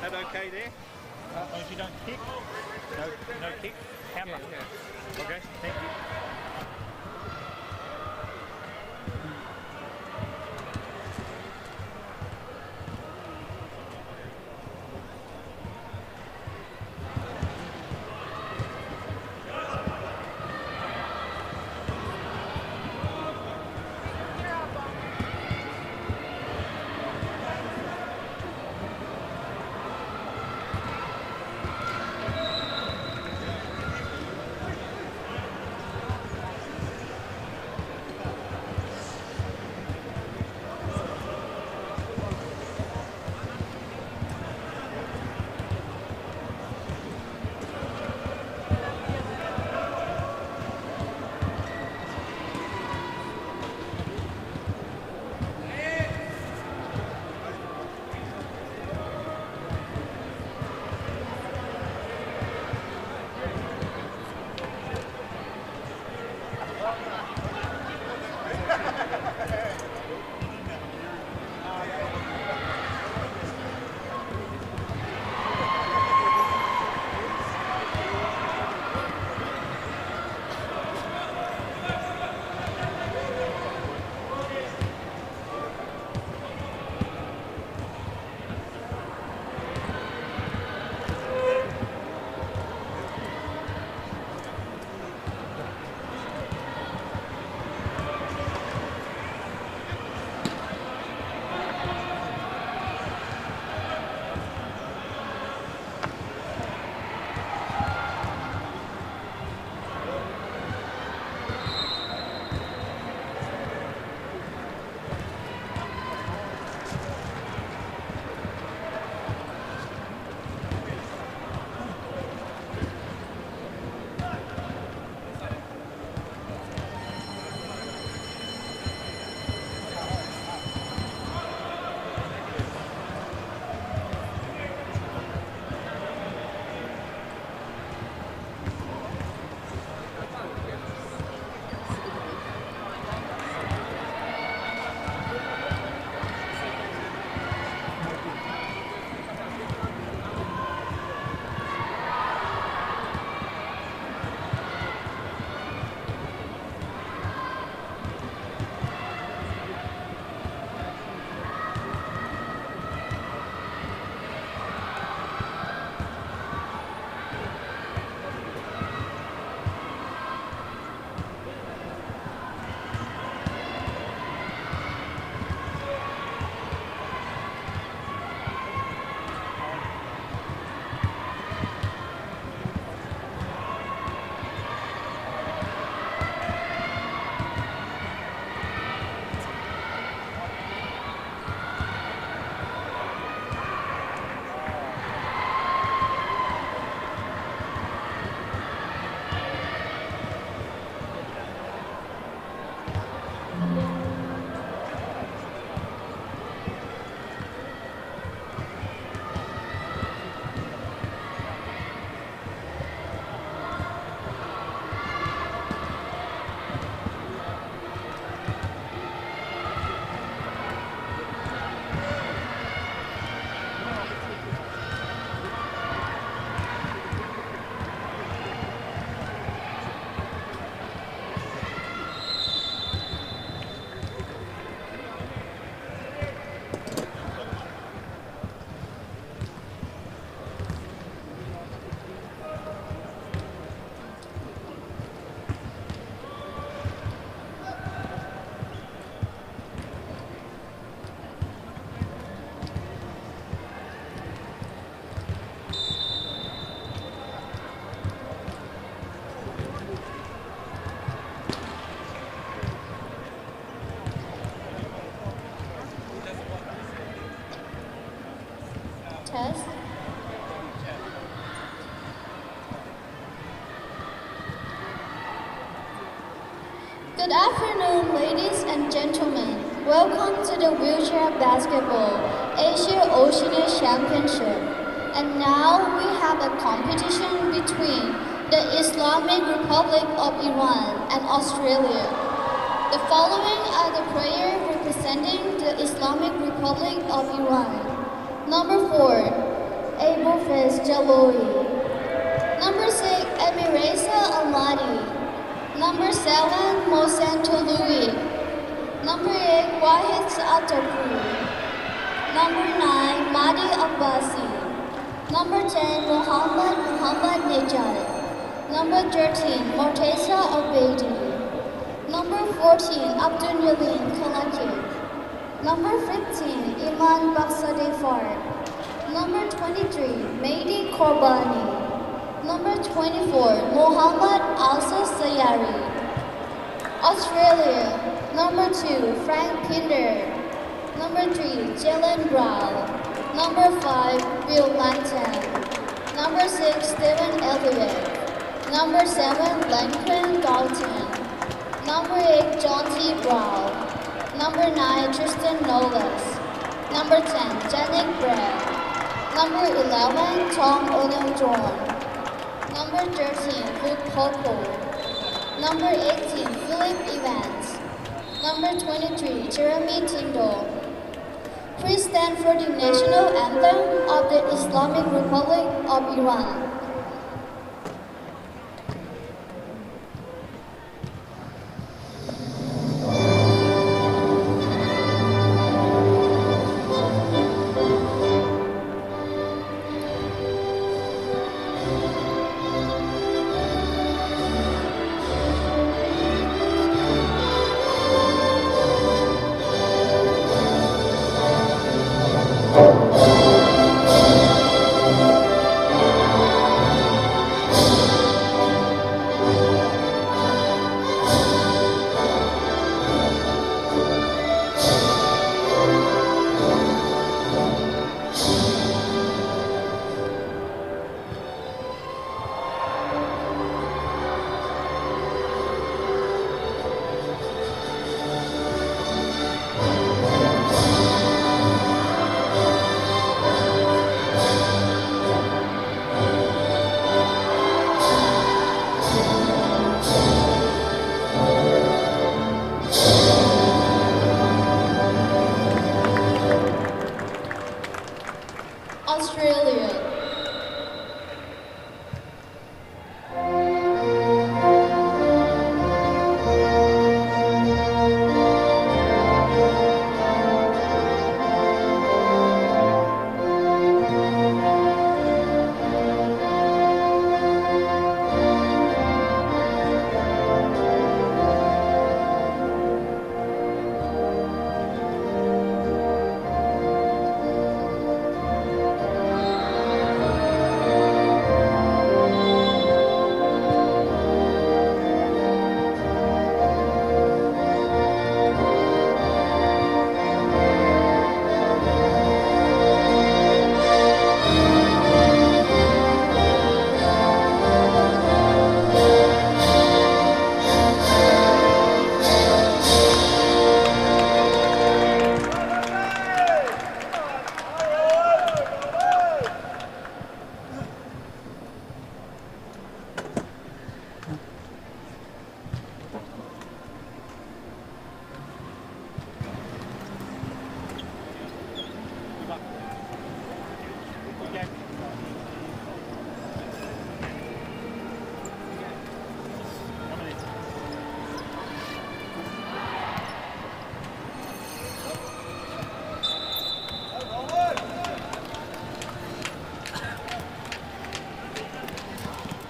That okay there? As long as you don't kick. No kick. Hammer. Yeah. Okay, thank you. Test. Good afternoon, ladies and gentlemen. Welcome to the Wheelchair Basketball Asia Oceania Championship. And now we have a competition between the Islamic Republic of Iran and Australia. The following are the players representing the Islamic Republic of Iran. Number 4, Abu Faiz Jaloui. Number 6, Emireza Almadi. Number 7, Mohsen Toloui. Number 8, Wahid Atapour. Number 9, Mahdi Abbasi. Number 10, Muhammad Nejad. Number 13, Morteza Obeidi. Number 14, Abdul Yalim Kalakir. Number 15, Iman Baksadefar. Number 23, Mehdi Korbani. Number 24, Mohammad Alsa Sayari. Australia. Number 2, Frank Pinder. Number 3, Jalen Brown. Number 5, Bill Lantan. Number 6, Stephen Elliott. Number 7, Lincoln Dalton. Number 8, John T. Brown. Number 9, Tristan Nolas. Number 10, Janik Brad. Number 11, Tom O'Neill-Jordan. Number 13, Luke Popo. Number 18, Philip Evans. Number 23, Jeremy Tyndall. Please stand for the national anthem of the Islamic Republic of Iran. Australia.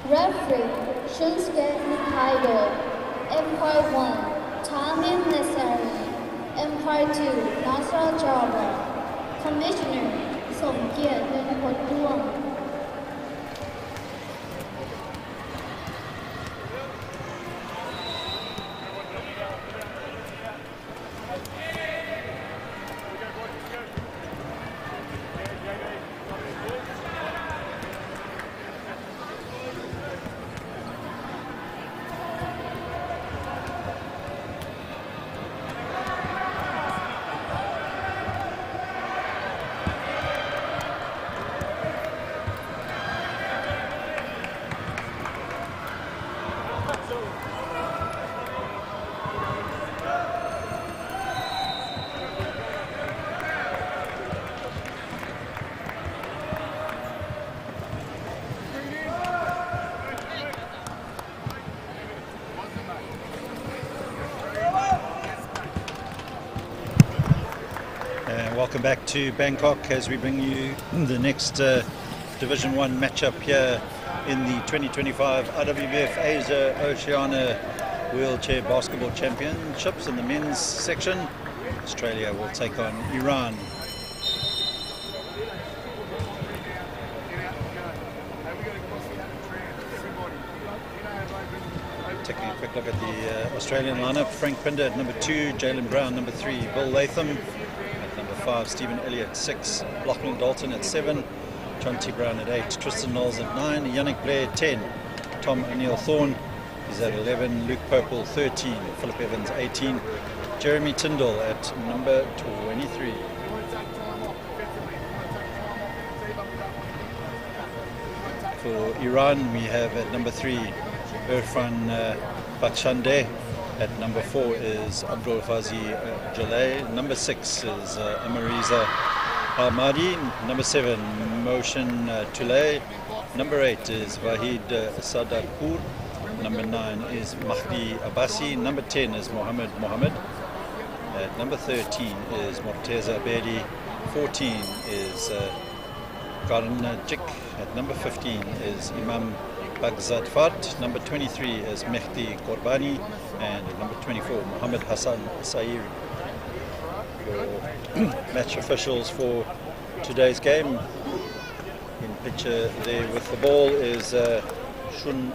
Referee, Shunsuke Nikaido. Empire 1, Tamim Nesari. Empire 2, Nasra Jabra. Commissioner, Somkiat Venpotduang. Welcome back to Bangkok as we bring you the next Division 1 matchup here in the 2025 IWBF Asia Oceania Wheelchair Basketball Championships in the men's section. Australia will take on Iran. Taking a quick look at the Australian lineup: Frank Pinder at number 2, Jalen Brown number 3, Bill Latham at number 5, Stephen Elliott 6, Lachlan Dalton at 7, John T. Brown at 8, Tristan Knowles at 9, Yannick Blair 10, Tom O'Neill Thorne is at 11, Luke Popel 13, Philip Evans 18, Jeremy Tyndall at number 23. For Iran, we have at number 3 Irfan Bakhshande. At number 4 is Abdul Fazi Jaleh. Number 6 is Amariza Ahmadi. Number 7 Moshin Tulay. Number 8 is Wahid Sadaqpour. Number 9 is Mahdi Abbasi. Number 10 is Mohammed Mohammed. At number 13 is Morteza Abedi. 14 is Garnajik. At number 15 is Imam Bagzad Fat. Number 23 is Mehdi Qorbani, and number 24 Mohammed Hassan Sairi. Your match officials for today's game. In picture there with the ball is Shunsuke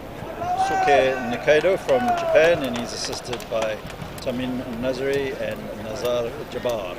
Nikaido from Japan, and he's assisted by Tamin Nazari and Nazar Jabbar.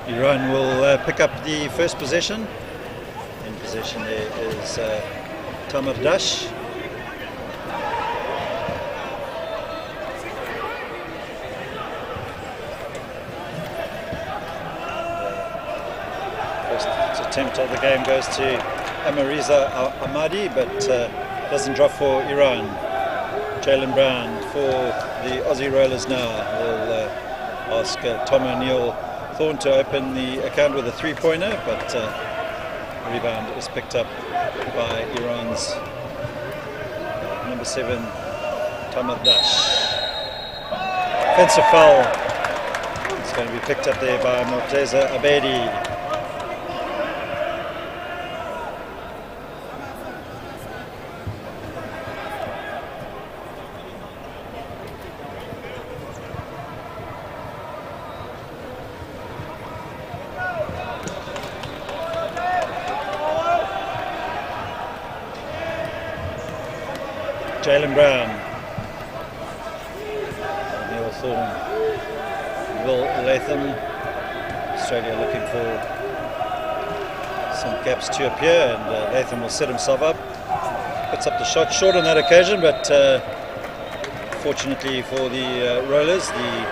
Iran will pick up the first possession. In possession there is Tamar Dash. First attempt of the game goes to Amariza Ahmadi, but doesn't drop for Iran. Jalen Brown for the Aussie Rollers now will ask Tom O'Neill Thorne to open the account with a three-pointer, but rebound is picked up by Iran's number 7, Tamar Dash. Offensive foul. It's going to be picked up there by Morteza Abedi. Jalen Brown, Neil Thorne, Will Latham. Australia looking for some gaps to appear, and Latham will set himself up. Puts up the shot short on that occasion, but fortunately for the Rollers, the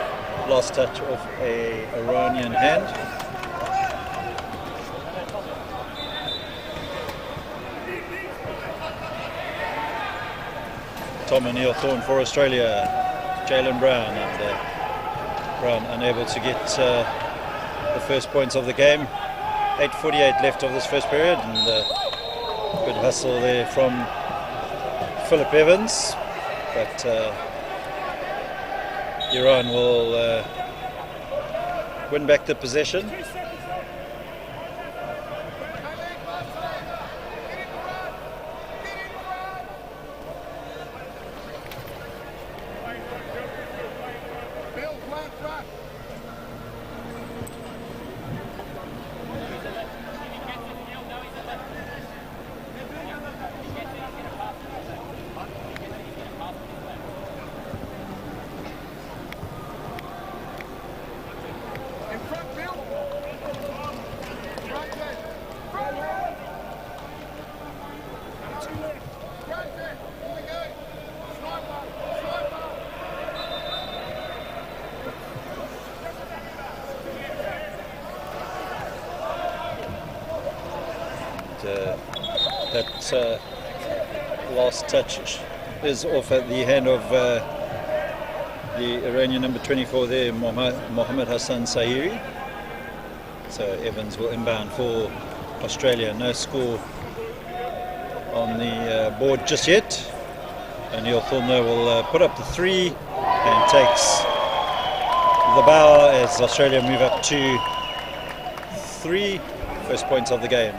last touch of a Iranian hand. Tom O'Neill Thorne for Australia, Jalen Brown, and Brown unable to get the first points of the game. 8:48 left of this first period, and good hustle there from Philip Evans, but Iran will win back the possession. That last touch is off at the hand of the Iranian number 24 there, Mohammed Hassan Sahiri. So Evans will inbound for Australia. No score on the board just yet. O'Neill Thorne will put up the 3 and takes the bow as Australia move up to 3 first points of the game.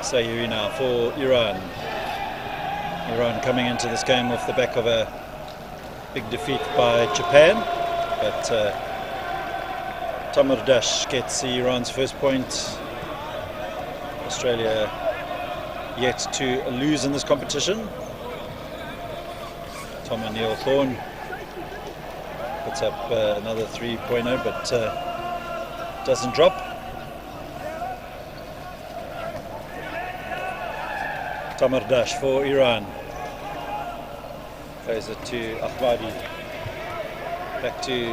Sahiri now for Iran. Iran coming into this game off the back of a big defeat by Japan, but Tamardash gets Iran's first point. Australia yet to lose in this competition. Tom O'Neill Thorne puts up another 3.0, but doesn't drop. Tamardash for Iran. Plays it to Ahmadi. Back to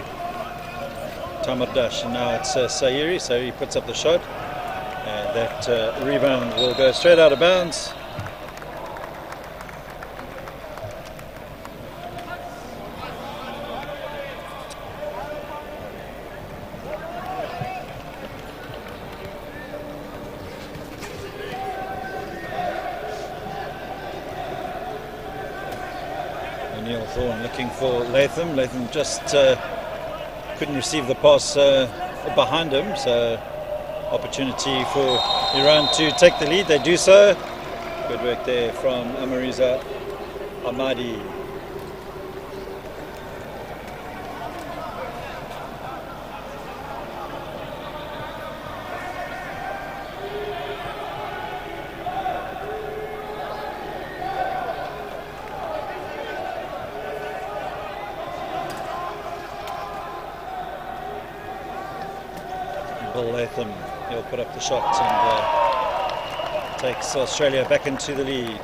Tamardash, and now it's Sahiri. So he puts up the shot, and that rebound will go straight out of bounds. O'Neill Thorne looking for Latham. Latham just couldn't receive the pass behind him, so opportunity for Iran to take the lead. They do so. Good work there from Amariza Ahmadi. Latham, he'll put up the shot and takes Australia back into the lead.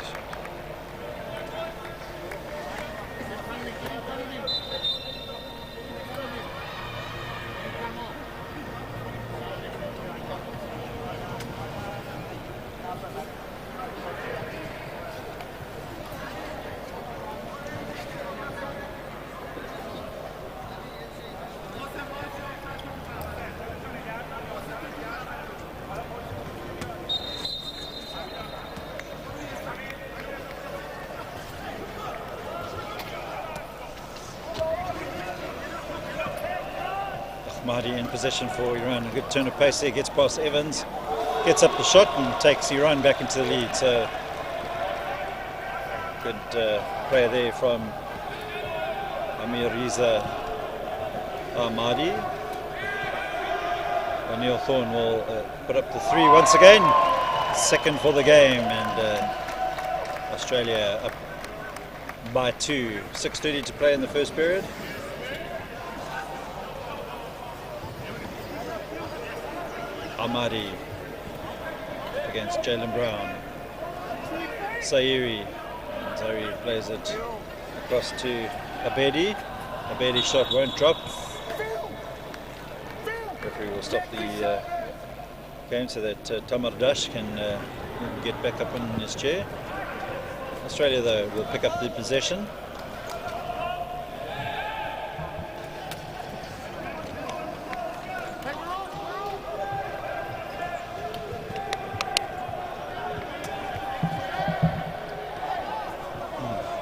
Mahdi in position for Iran. A good turn of pace there, gets past Evans, gets up the shot and takes Iran back into the lead. So good play there from Amiriza Ahmadi. O'Neill Thorne will put up the 3 once again, second for the game, and Australia up by 2. 6:30 to play in the first period. Ahmadi against Jalen Brown. Sahiri. Sahiri plays it across to Abedi. Abedi's shot won't drop. Referee will stop the game so that Tamardash can get back up in his chair. Australia, though, will pick up the possession.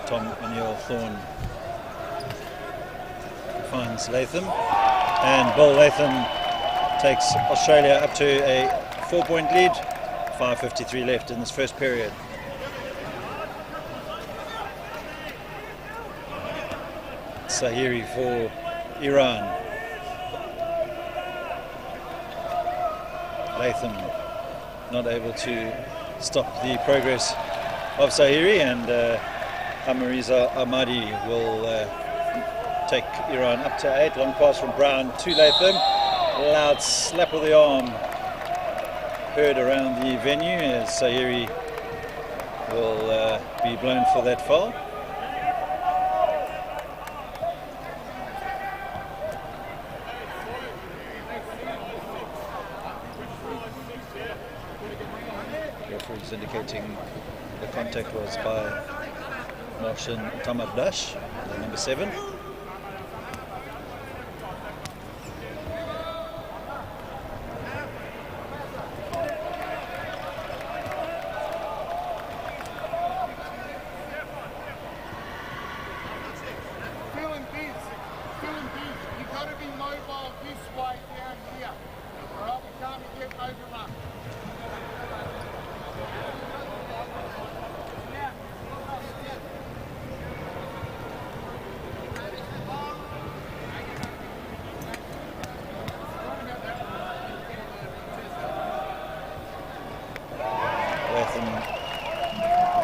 Tom O'Neill Thorne finds Latham, and Bill Latham takes Australia up to a 4-point lead. 5:53 left in this first period. Sahiri for Iran. Latham not able to stop the progress of Sahiri, and Amariza Ahmadi will take Iran up to 8. Long pass from Brown to Latham. Loud slap of the arm heard around the venue as Sahiri will be blown for that foul. marks indicating the contact was by Martian Tamardash, number 7.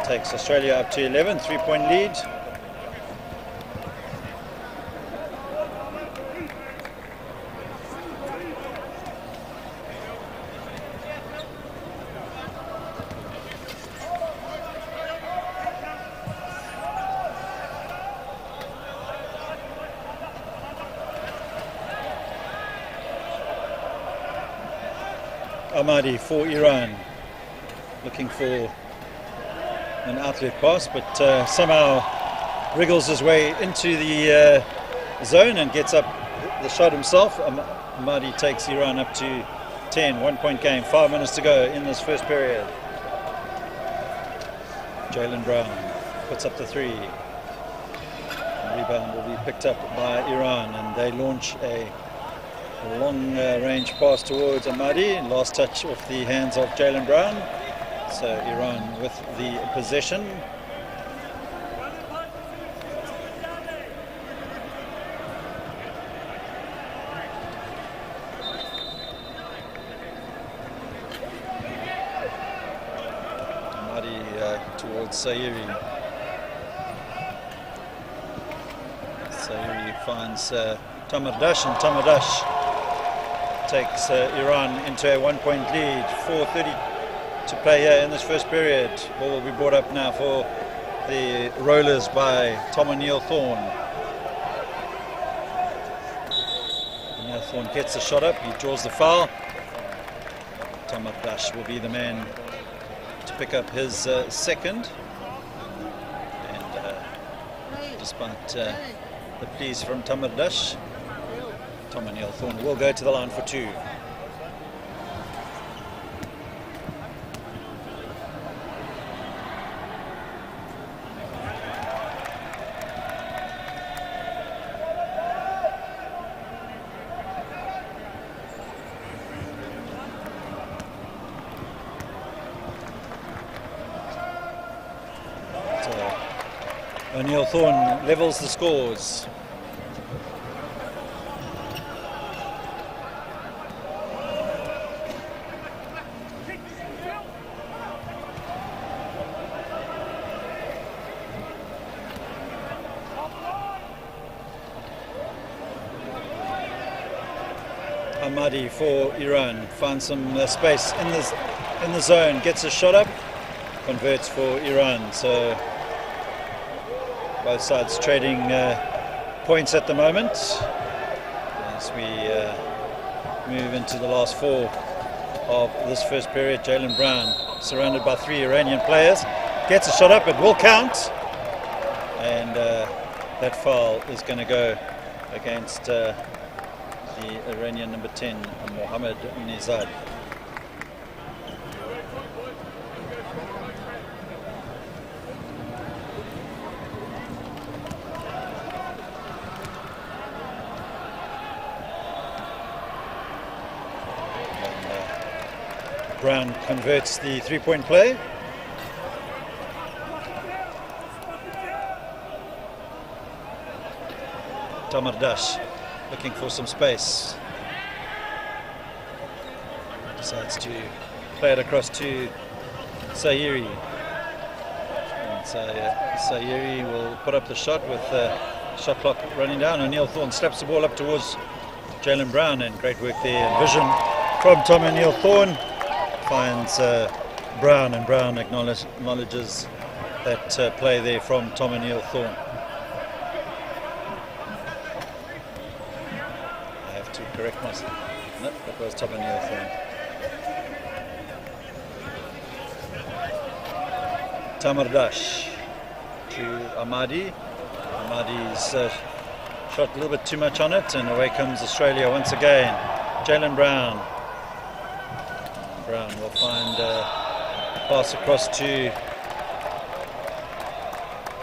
Takes Australia up to 11, 3-point lead. Ahmadi for Iran, looking for an outlet pass, but somehow wriggles his way into the zone and gets up the shot himself. Ahmadi takes Iran up to 10, 1-point game, 5 minutes to go in this first period. Jalen Brown puts up the 3. The rebound will be picked up by Iran, and they launch a long range pass towards Ahmadi. Last touch off the hands of Jalen Brown. So Iran with the possession. Ahmadi towards Sayeri. Sayeri finds Tamardash, and Tamardash takes Iran into a 1-point lead. 4:30 to play here in this first period. Ball will be brought up now for the Rollers by Tom O'Neill Thorne. O'Neill Thorne gets the shot up, he draws the foul. Tamardash will be the man to pick up his second. And despite the pleas from Tamardash, Tom O'Neill Thorne will go to the line for 2. O'Neill Thorne levels the scores. Ahmadi for Iran finds some space in the zone, gets a shot up, converts for Iran. So both sides trading points at the moment as we move into the last 4 of this first period. Jalen Brown, surrounded by 3 Iranian players, gets a shot up, it will count, and that foul is going to go against the Iranian number 10, Mohammad Nizad. Brown converts the 3-point play. Tamardash looking for some space. Decides to play it across to Sayeri. And Sayeri will put up the shot with shot clock running down. O'Neill Thorne slaps the ball up towards Jalen Brown, and great work there and vision from Tom O'Neill Thorne. Finds Brown, and Brown acknowledges that play there from Tom O'Neill Thorne. I have to correct myself. No, that was Tom O'Neill Thorne. Tamardash to Ahmadi. Ahmadi's shot a little bit too much on it, and away comes Australia once again. Jalen Brown. Brown will find a pass across to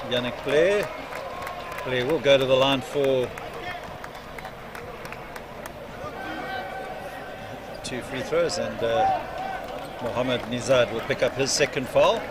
Yannick Blair. Blair will go to the line for 2 free throws, and Mohamed Nizad will pick up his second foul.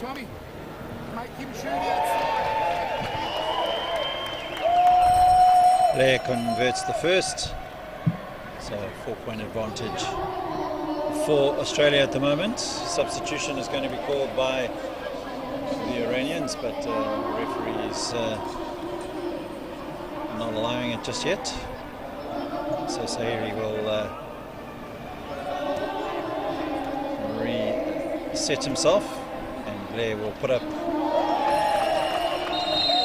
Tommy, make him shoot outside. Blair converts the first, so 4-point advantage for Australia at the moment. Substitution is going to be called by the Iranians, but referees not allowing it just yet. So Sahiri will reset himself, and Blair will put up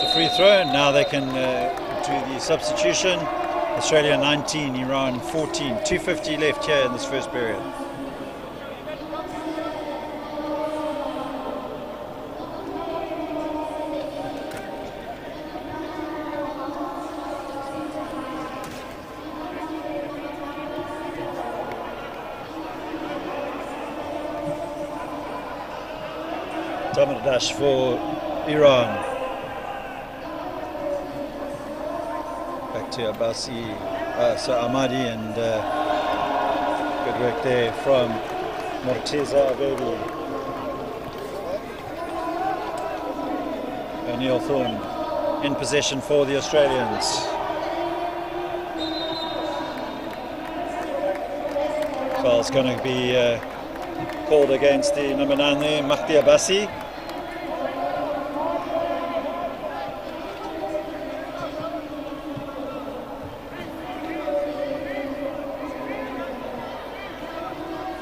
the free throw. Now they can do the substitution. Australia 19, Iran 14. 2:50 left here in this first period. Dash for Iran. Back to Abbasi, so Ahmadi, and good work there from Morteza Abedi. O'Neill Thorne in possession for the Australians. Foul's going to be called against the number 9 there, Mahdi Abbasi.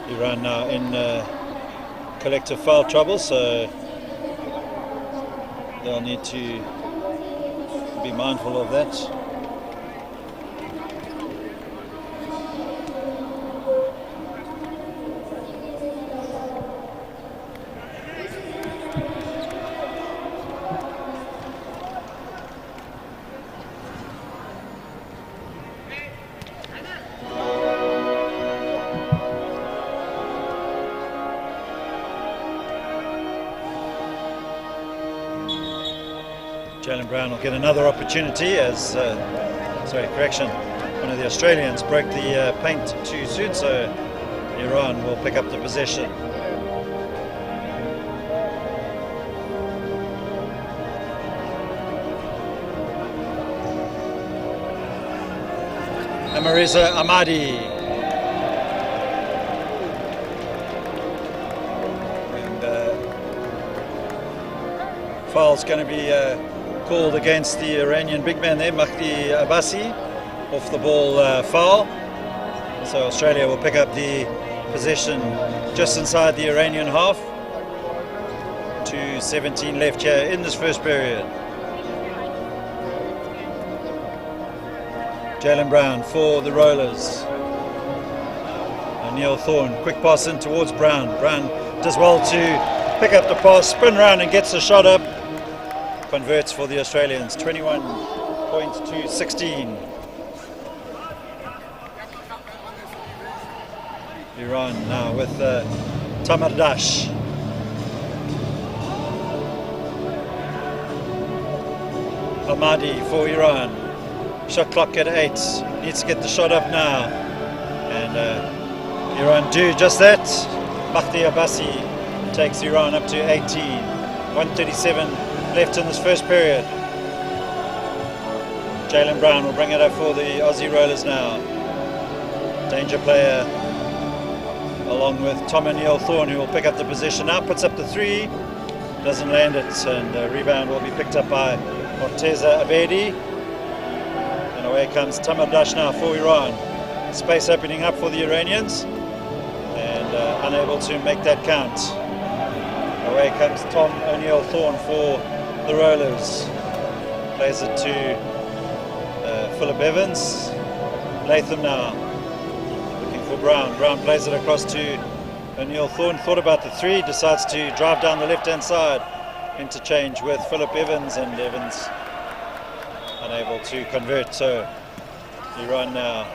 Iran now in collective foul trouble, so they'll need to be mindful of that. Jalen Brown will get another opportunity as, one of the Australians broke the paint too soon, so Iran will pick up the possession. Amariza Ahmadi. And foul's going to be called against the Iranian big man there, Mahdi Abbasi, off the ball foul. So Australia will pick up the possession just inside the Iranian half. 2:17 left here in this first period. Jalen Brown for the Rollers. O'Neill Thorne, quick pass in towards Brown. Brown does well to pick up the pass, spin round and gets the shot up. Converts for the Australians, 21-16. Iran now with Tamardash. Ahmadi for Iran. Shot clock at 8. Needs to get the shot up now. And Iran do just that. Mahdi Abbasi takes Iran up to 18. 1:37 left in this first period. Jalen Brown will bring it up for the Aussie Rollers now. Danger player along with Tom O'Neill Thorne, who will pick up the position now, puts up the 3, doesn't land it, and the rebound will be picked up by Morteza Abedi. And away comes Tamardash now for Iran. Space opening up for the Iranians, and unable to make that count. Away comes Tom O'Neill Thorne for the Rollers. Plays it to Philip Evans. Latham now looking for Brown. Brown plays it across to O'Neill Thorne. Thought about the 3, decides to drive down the left-hand side. Interchange with Philip Evans, and Evans unable to convert. So Iran now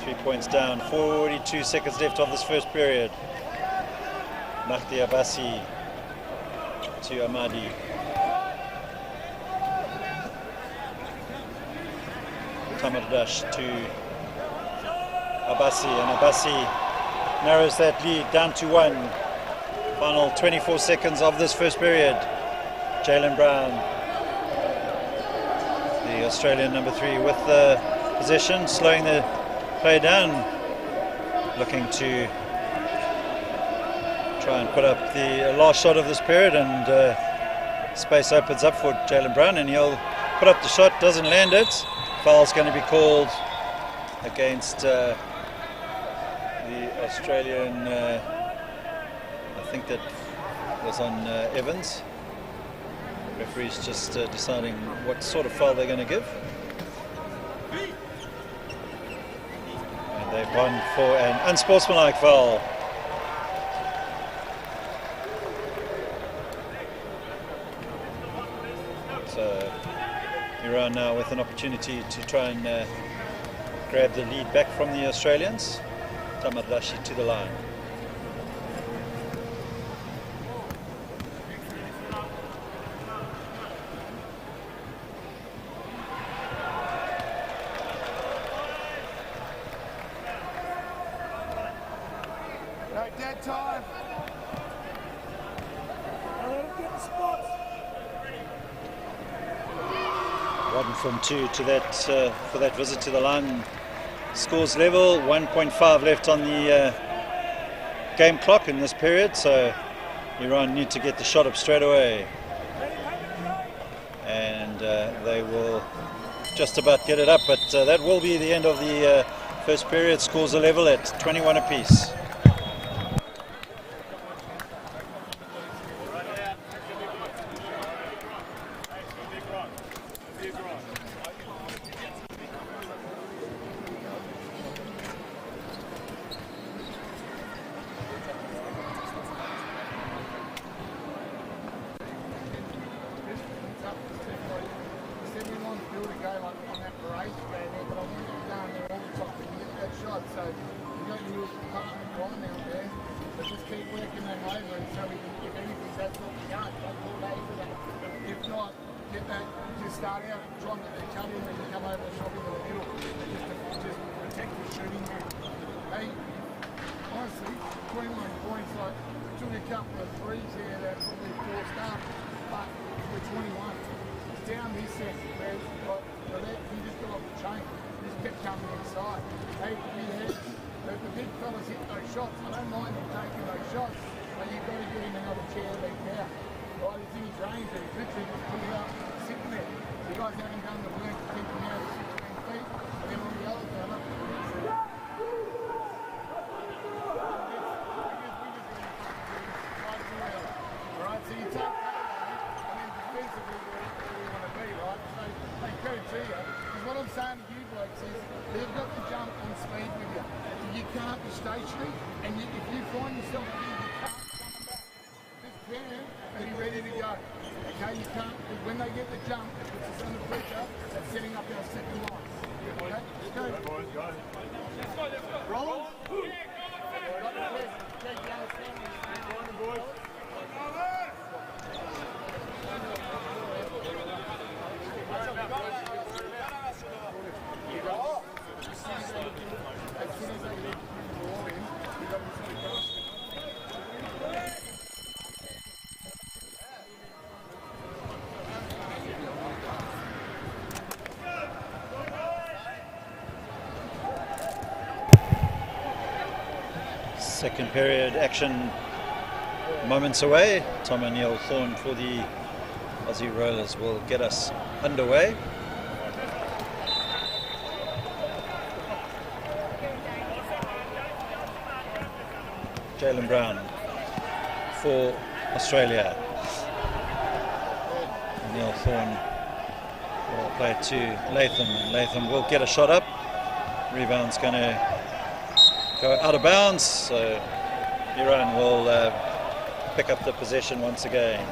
3 points down, 42 seconds left of this first period. Mahdi Abbasi to Ahmadi. Tamardash to Abbasi, and Abbasi narrows that lead down to 1. Final 24 seconds of this first period. Jalen Brown, the Australian number 3, with the possession, slowing the play down, looking to try and put up the last shot of this period, and space opens up for Jalen Brown, and he'll put up the shot, doesn't land it. Foul's going to be called against the Australian, I think that was on Evans. Referee's just deciding what sort of foul they're going to give. And they've gone for an unsportsmanlike foul. So Iran now with an opportunity to try and grab the lead back from the Australians. Tamardashi to the line. No dead time. Rodden from 2 to that for that visit to the line. Scores level, 1.5 left on the game clock in this period, so Iran need to get the shot up straight away, and they will just about get it up, but that will be the end of the first period. Scores are level at 21 apiece. Second period action moments away. Tom O'Neill Thorne for the Aussie Rollers will get us underway. Jalen Brown for Australia. O'Neill Thorne will play it to Latham, and Latham will get a shot up. Rebound's going to go out of bounds, so Iran will pick up the possession once again.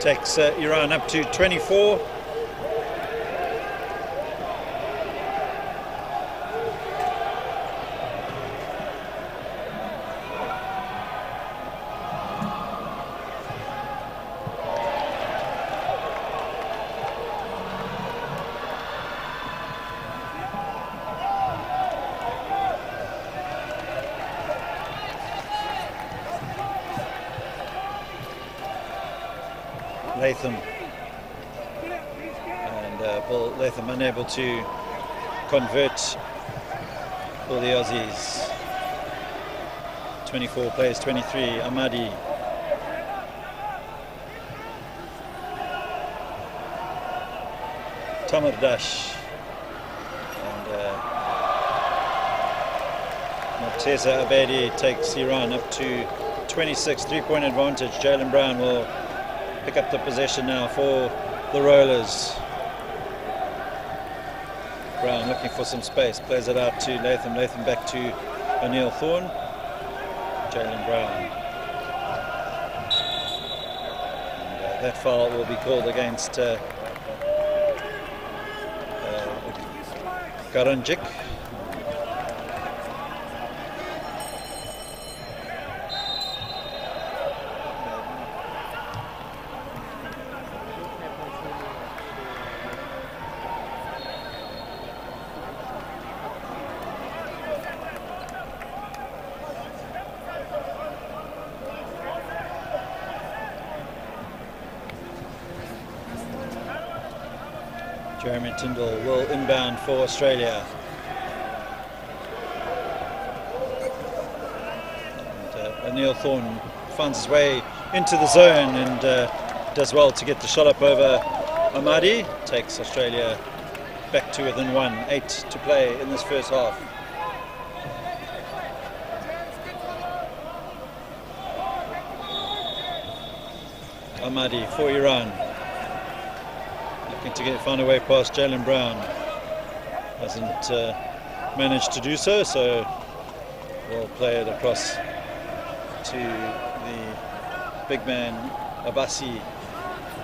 Takes Iran up to 24. Latham, and Latham unable to convert for the Aussies. 24 plays 23. Ahmadi, Tamardash, and Morteza Abedi takes Iran up to 26. 3-point advantage. Jalen Brown will pick up the possession now for the Rollers. Brown looking for some space, plays it out to Latham. Latham back to O'Neill Thorne. Jalen Brown. And that foul will be called against Garanjic. Jeremy Tyndall will inbound for Australia. And O'Neill Thorne finds his way into the zone and does well to get the shot up over Ahmadi. Takes Australia back to within 1. 8 to play in this first half. Ahmadi for Iran. To find a way past Jalen Brown, hasn't managed to do so, so we'll play it across to the big man Abbasi.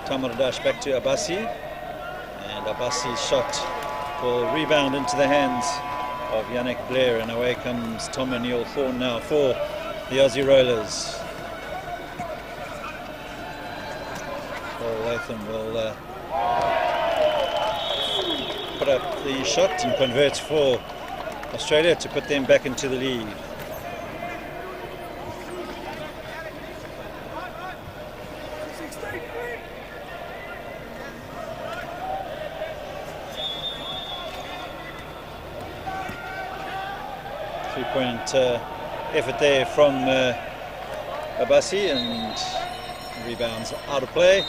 Tamardash back to Abbasi, and Abbasi's shot will rebound into the hands of Yannick Blair, and away comes Tom O'Neill Thorne now for the Aussie Rollers. Paul Latham will put up the shot and converts for Australia to put them back into the lead. Three-point effort there from Abbasi, and rebounds out of play.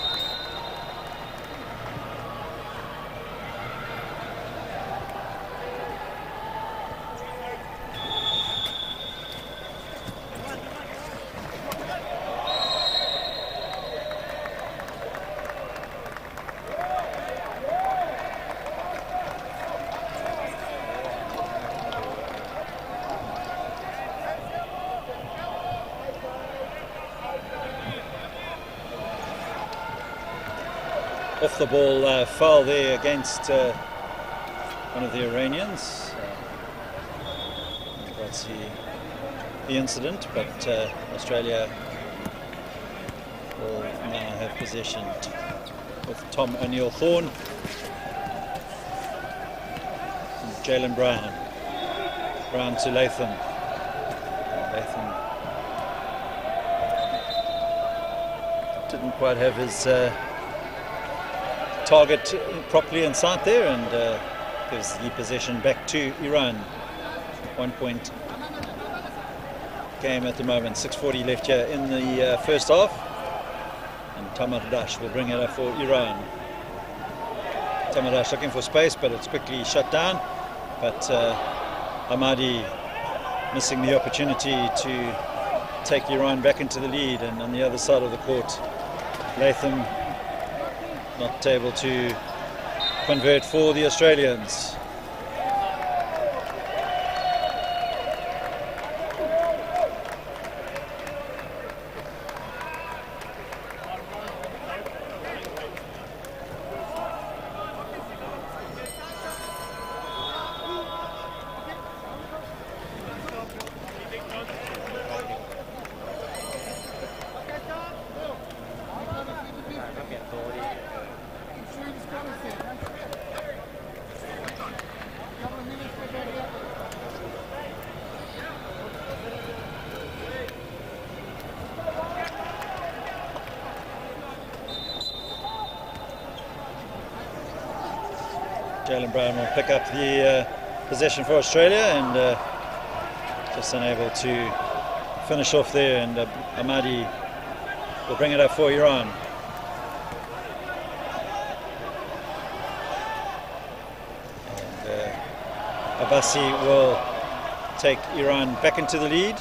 Off the ball foul there against one of the Iranians. Can't see the incident, but Australia will will now have possession with Tom O'Neill-Thorne. Jalen Brown. Brown to Latham. Latham didn't quite have his target properly inside there, and gives the possession back to Iran. 1 point game at the moment. 6:40 left here in the first half, and Tamardash will bring it up for Iran. Tamardash looking for space, but it's quickly shut down. But Hamadi missing the opportunity to take Iran back into the lead, and on the other side of the court, Latham not able to convert for the Australians. Jalen Brown will pick up the possession for Australia, and just unable to finish off there, and Hamadi will bring it up for Iran. And Abbasi will take Iran back into the lead.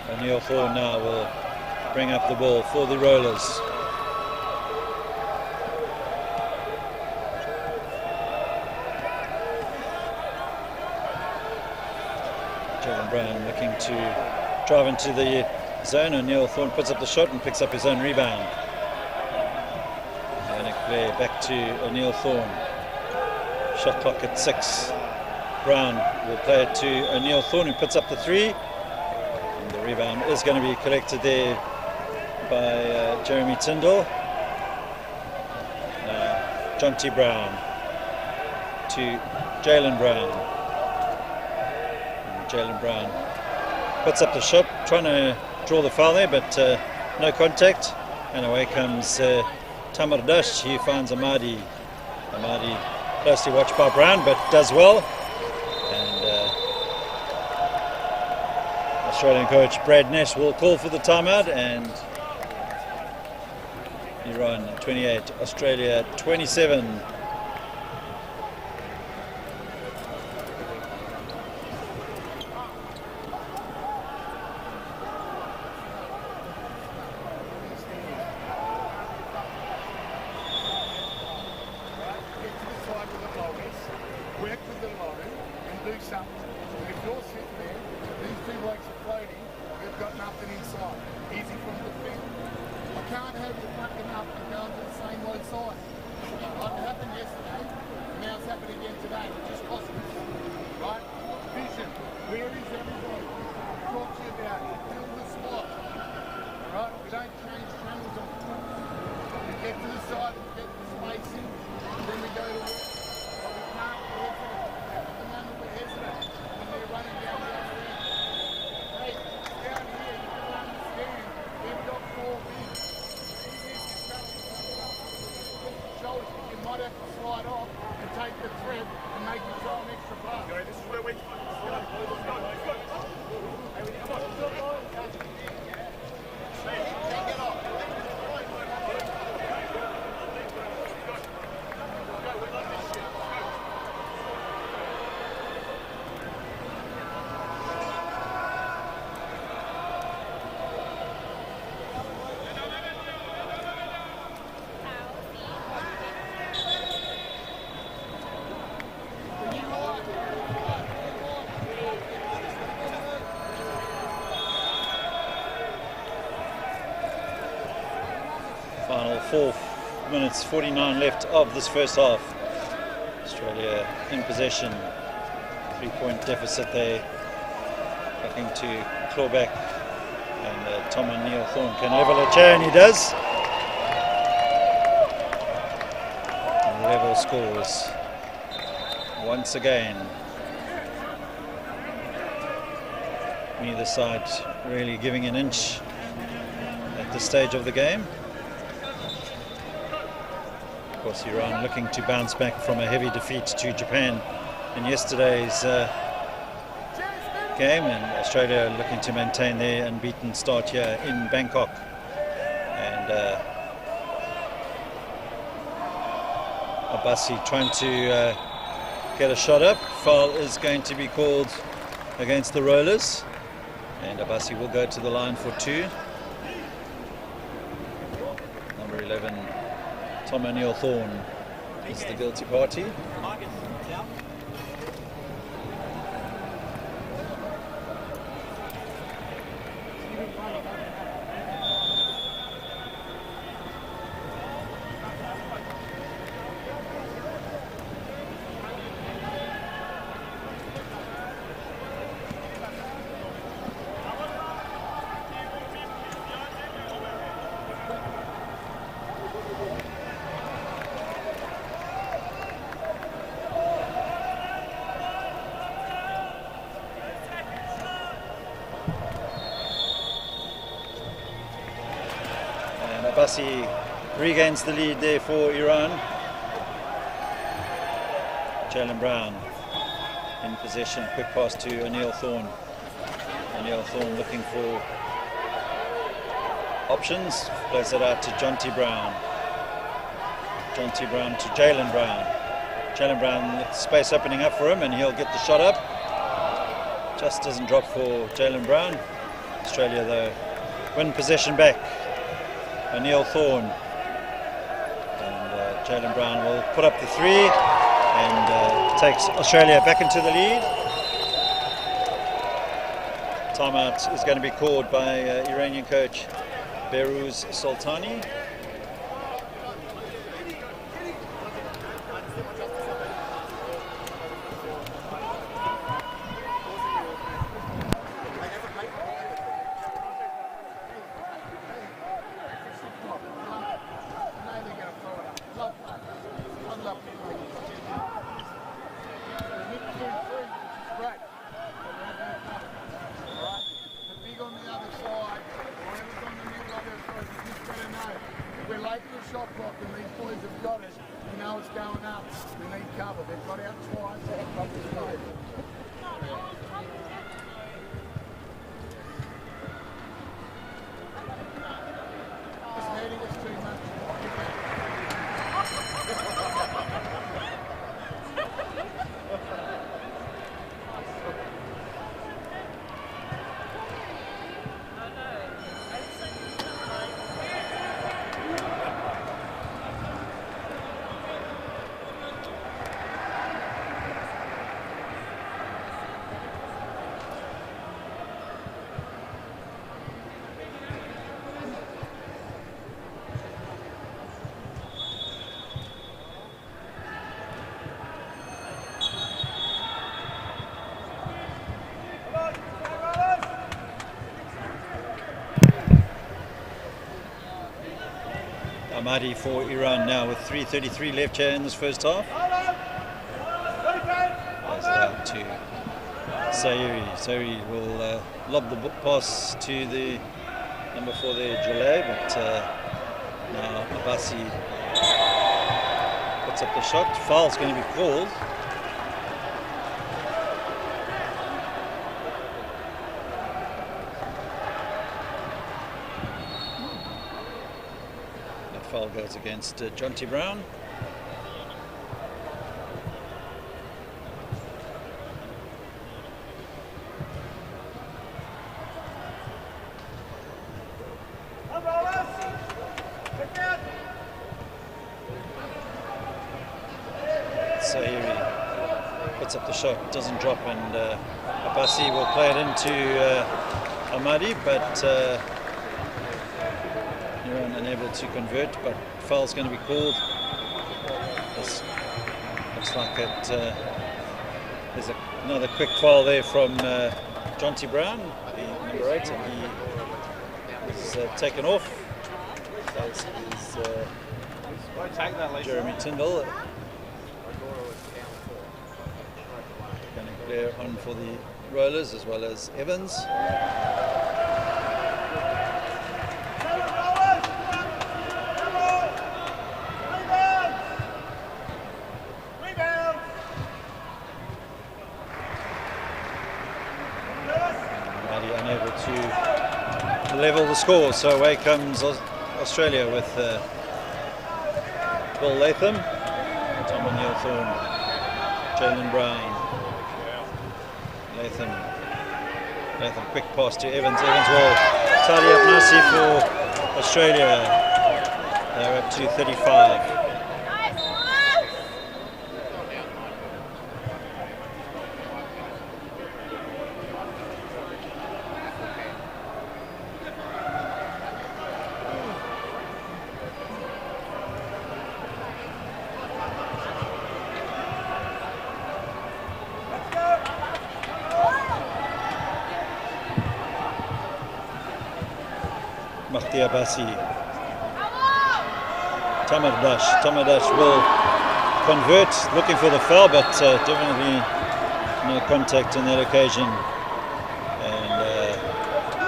O'Neill-Thorne now will bring up the ball for the Rollers. Jalen Brown looking to drive into the zone. O'Neill-Thorne puts up the shot and picks up his own rebound. Yannick Blair back to O'Neill-Thorne. Shot clock at 6. Brown will play it to O'Neill-Thorne, who puts up the 3. And the rebound is going to be collected there by Jeremy Tyndall. Jonty Brown to Jalen Brown. And Jalen Brown puts up the shot, trying to draw the foul there, but no contact. And away comes Tamardash. He finds Hamadi. Hamadi closely watched by Brown, but does well. And Australian coach Brad Nash will call for the timeout, and Iran 28, Australia 27. Final 4 minutes 49 left of this first half. Australia in possession. 3-point deficit they looking to claw back, and Tom O'Neill Thorne can level a chair, and he does. And level scores once again. Neither side really giving an inch at this stage of the game. Of course, Iran looking to bounce back from a heavy defeat to Japan in yesterday's game, and Australia looking to maintain their unbeaten start here in Bangkok. And Abbasi trying to get a shot up. Foul is going to be called against the Rollers, and Abbasi will go to the line for 2. Number 11, Tom O'Neill Thorne, is the guilty party. Abbasi regains the lead there for Iran. Jalen Brown in possession, quick pass to O'Neill Thorne. O'Neill Thorne looking for options, plays it out to Jonty Brown. Jonty Brown to Jalen Brown. Jalen Brown, space opening up for him, and he'll get the shot up. Just doesn't drop for Jalen Brown. Australia though win possession back. O'Neill Thorne, and Jalen Brown will put up the 3 and takes Australia back into the lead. Timeout is going to be called by Iranian coach Behruz Sultani. Ahmadi for Iran now with 3:33 left here in this first half. Pass it out to Sairi. Sairi will lob the pass to the number 4 there, Jalay, but now Abbasi puts up the shot. Foul's going to be called. Foul goes against Jonty Brown. Sairi puts up the shot, doesn't drop, and Abbasi will play it into Ahmadi, but Iran unable to convert, but foul's going to be called. This looks like it. There's another quick foul there from Jonty Brown, the number 8, and he is taken off. As is Jeremy Tyndall. Going to clear on for the rollers as well as Evans. Unable to level the score, so away comes Australia with Bill Latham, Tom O'Neill-Thorne, Jalen Brown, Latham, quick pass to Evans. Evans will tidy up nicely for Australia. They're up to 35. Abasi. Tamadash will convert, looking for the foul, but definitely no contact on that occasion.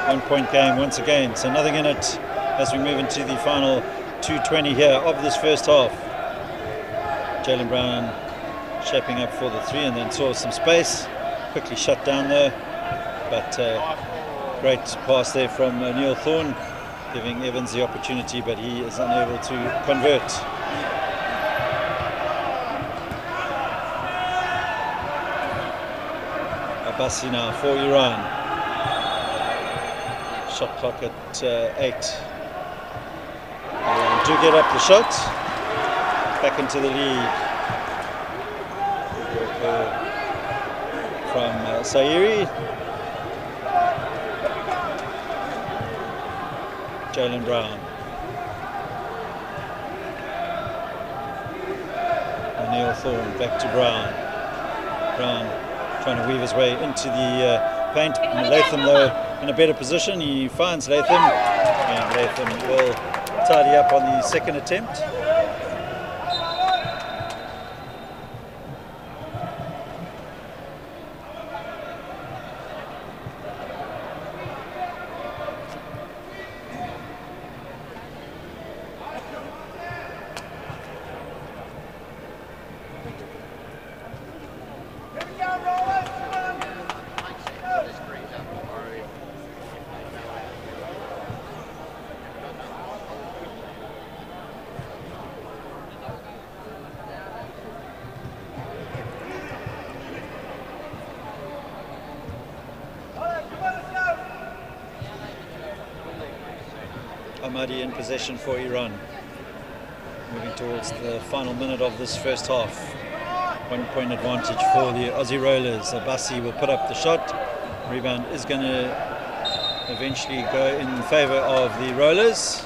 And 1 point game once again, so nothing in it as we move into the final 2:20 here of this first half. Jalen Brown shaping up for the 3 and then saw some space, quickly shut down there, but great pass there from Neil Thorne, giving Evans the opportunity, but he is unable to convert. Abasi now for Iran. Shot clock at 8. Iran do get up the shot. Back into the lead. From Sairi. Jalen Brown. O'Neill Thorne back to Brown. Brown trying to weave his way into the paint. Latham though in a better position. He finds Latham, and Latham will tidy up on the second attempt. In possession for Iran, moving towards the final minute of this first half. 1 point advantage for the Aussie Rollers. Abasi will put up the shot. Rebound is going to eventually go in favour of the Rollers.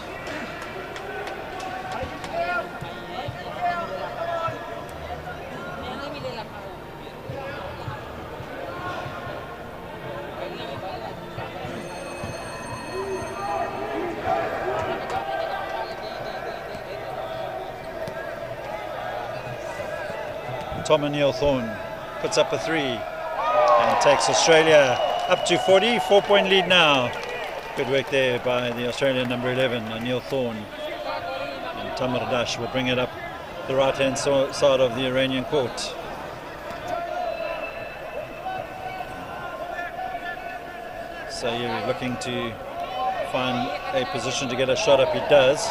Tom O'Neill-Thorne puts up a 3 and takes Australia up to 40. 4-point lead now. Good work there by the Australian number 11, O'Neill-Thorne. And Tamardash will bring it up the right-hand side of the Iranian court. Sayuri looking to find a position to get a shot up. He does.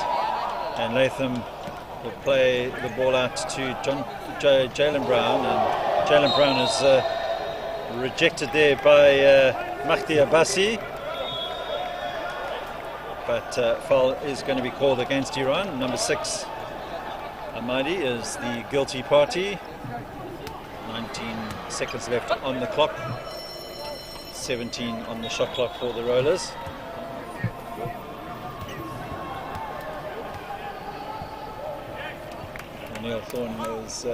And Latham will play the ball out to Jalen Brown, and Jalen Brown is rejected there by Mahdi Abasi, but foul is going to be called against Iran. Number 6 Ahmadi is the guilty party. 19 seconds left on the clock, 17 on the shot clock for the Rollers. Neil Thorne is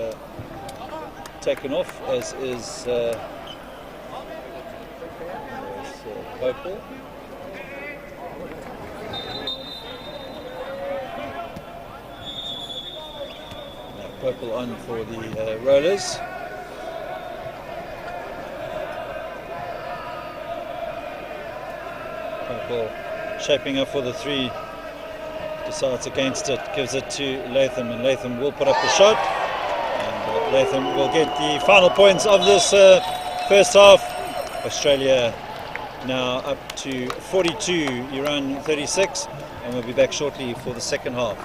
taken off, as is purple. Now purple on for the rollers. Purple shaping up for the 3. Decides against it, gives it to Latham, and Latham will put up the shot. And Latham will get the final points of this first half. Australia now up to 42, Iran 36, and we'll be back shortly for the second half.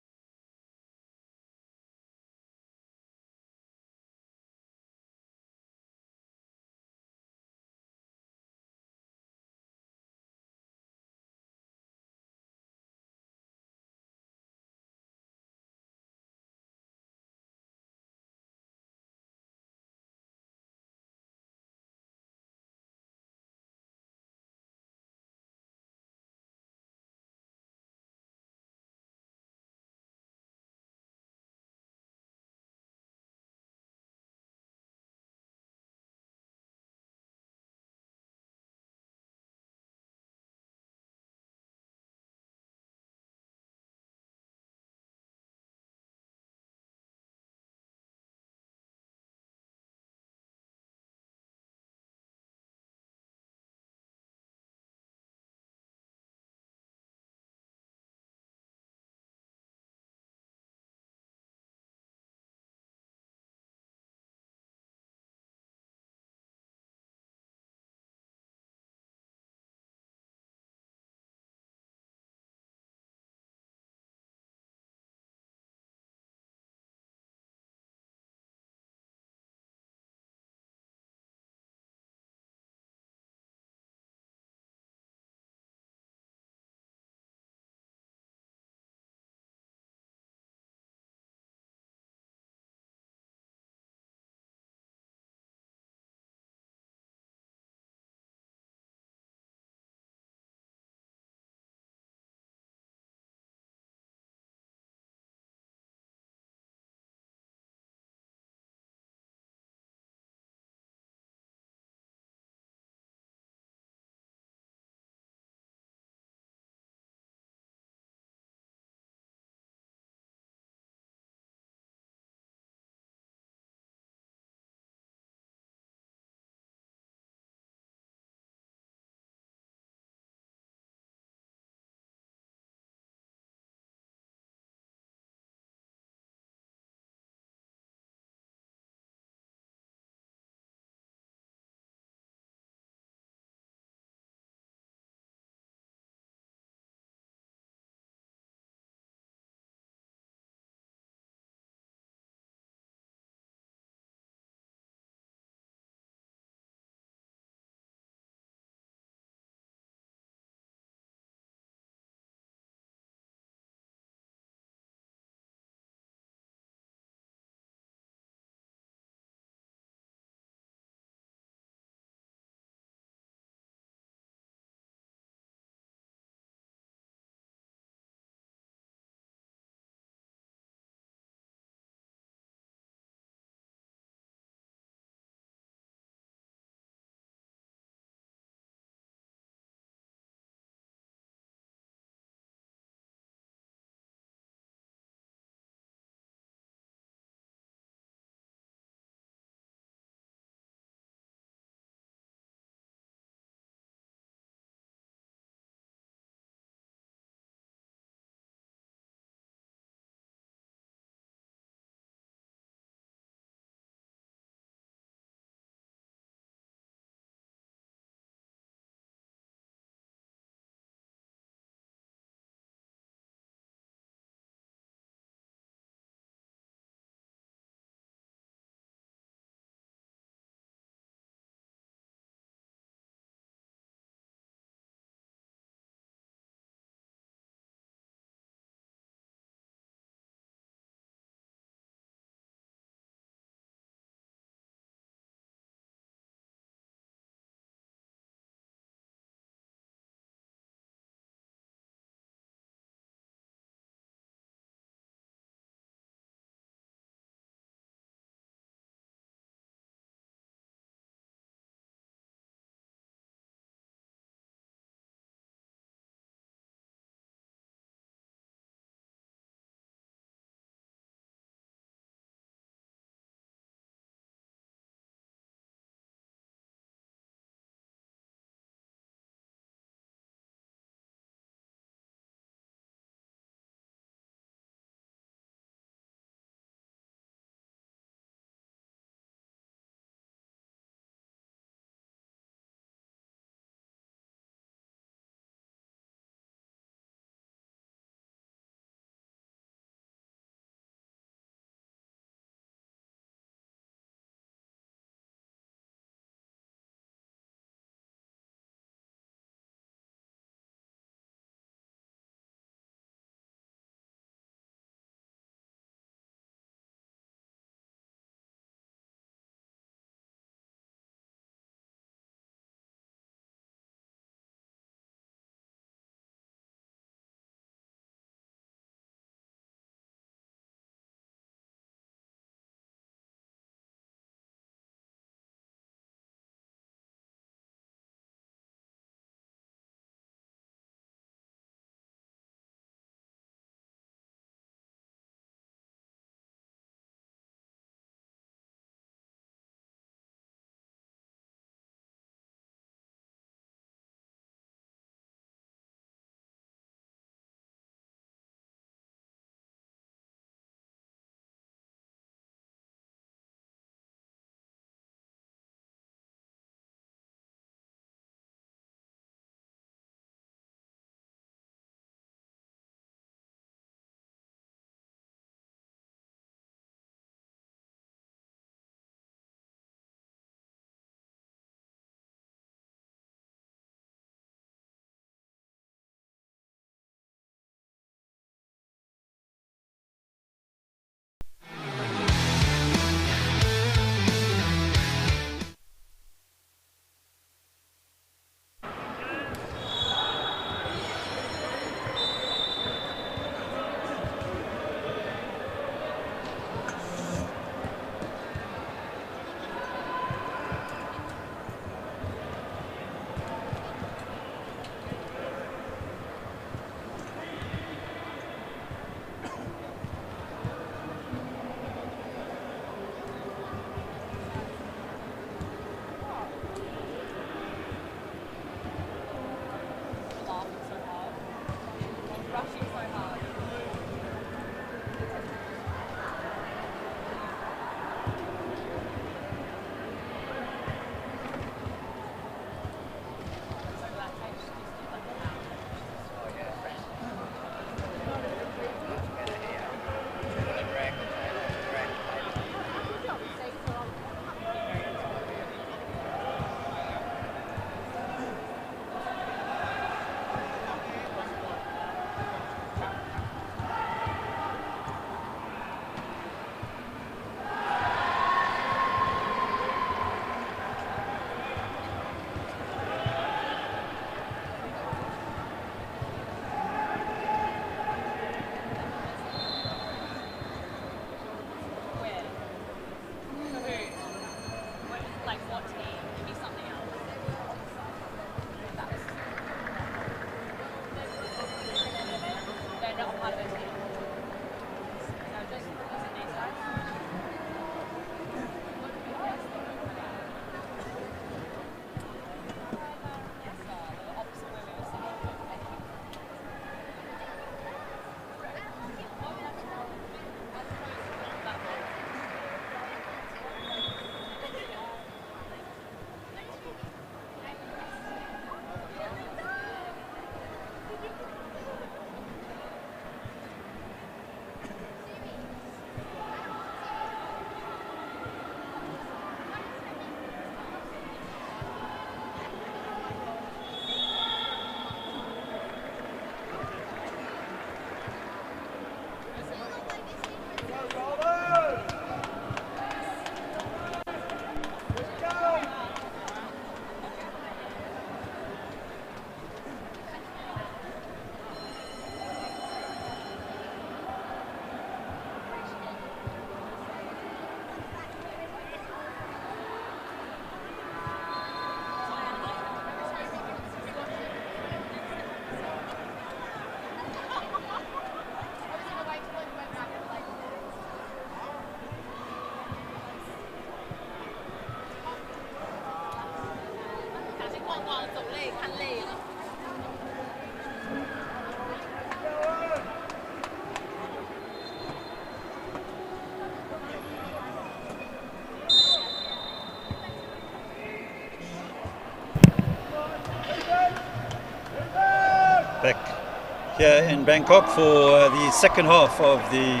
Back here in Bangkok for the second half of the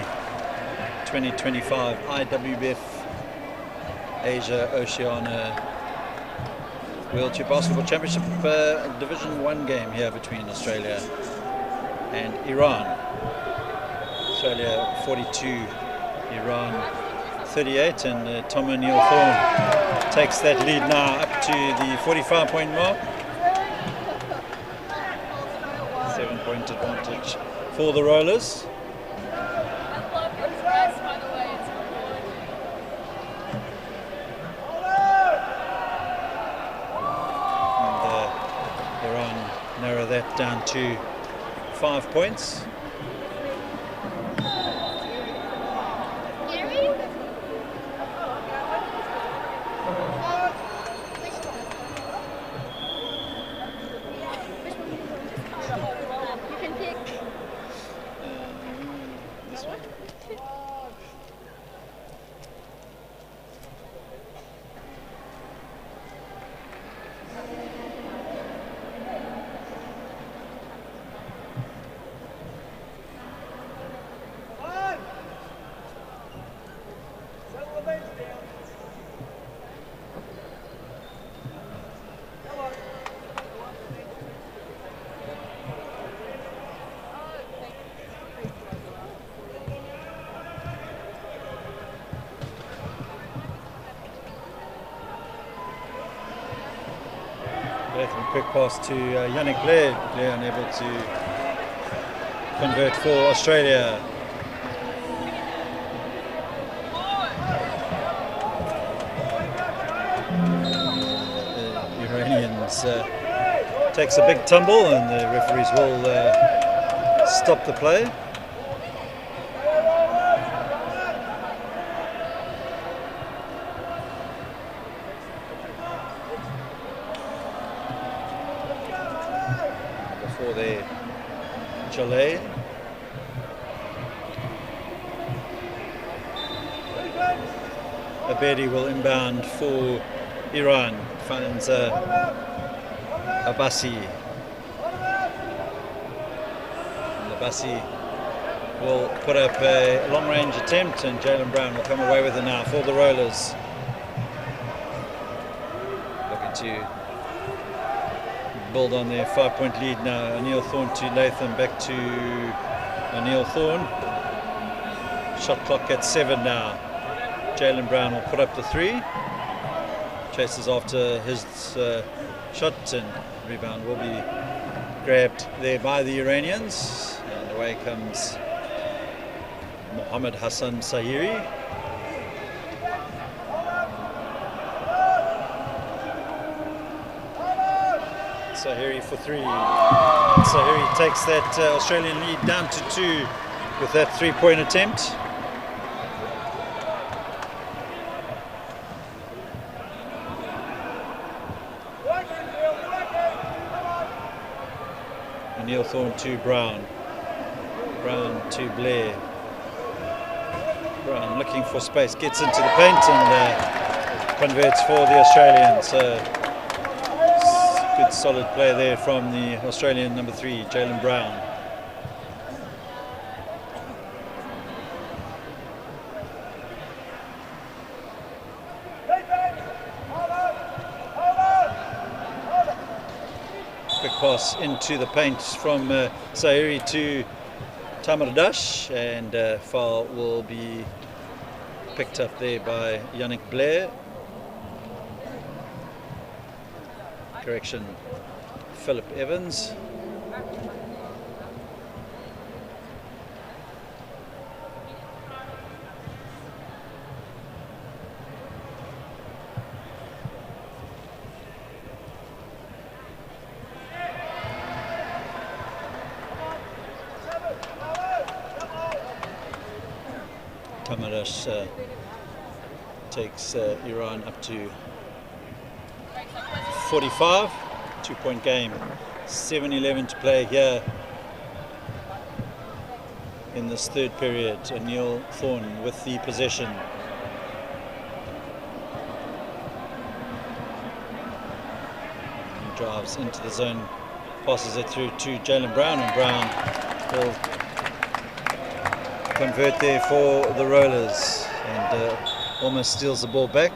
2025 IWBF Asia Oceania Wheelchair Basketball Championship Division 1 game here between Australia and Iran. Australia 42, Iran 38, and Tom O'Neill Thorne takes that lead now up to the 45-point mark. 7-point advantage for the Rollers. And Iran narrow that down to 5 points. Quick pass to Yannick Blair. Blair unable to convert for Australia. The Iranians takes a big tumble, and the referees will stop the play. Chaeng. Abedi will inbound for Iran. Finds Abbasi. And Abbasi will put up a long-range attempt, and Jalen Brown will come away with it now for the Rollers. Looking to build on their 5-point lead now. O'Neill Thorne to Latham, back to O'Neill Thorne. Shot clock at 7 now. Jalen Brown will put up the 3. Chases after his shot, and rebound will be grabbed there by the Iranians. And away comes Mohammed Hassan Sahiri. Sahiri for 3. Sahiri takes that Australian lead down to 2 with that 3-point attempt. O'Neill Thorne to Brown. Brown to Blair. Brown looking for space, gets into the paint and converts for the Australians. Good solid play there from the Australian number 3, Jalen Brown. Quick pass into the paint from Sahiri to Tamardash, and foul will be picked up there by Yannick Blair. Correction, Philip Evans. Tamardash takes Iran up to 45, 2-point game, 7:11 to play here in this third period. O'Neill Thorne with the possession. He drives into the zone, passes it through to Jalen Brown, and Brown will convert there for the Rollers, and almost steals the ball back.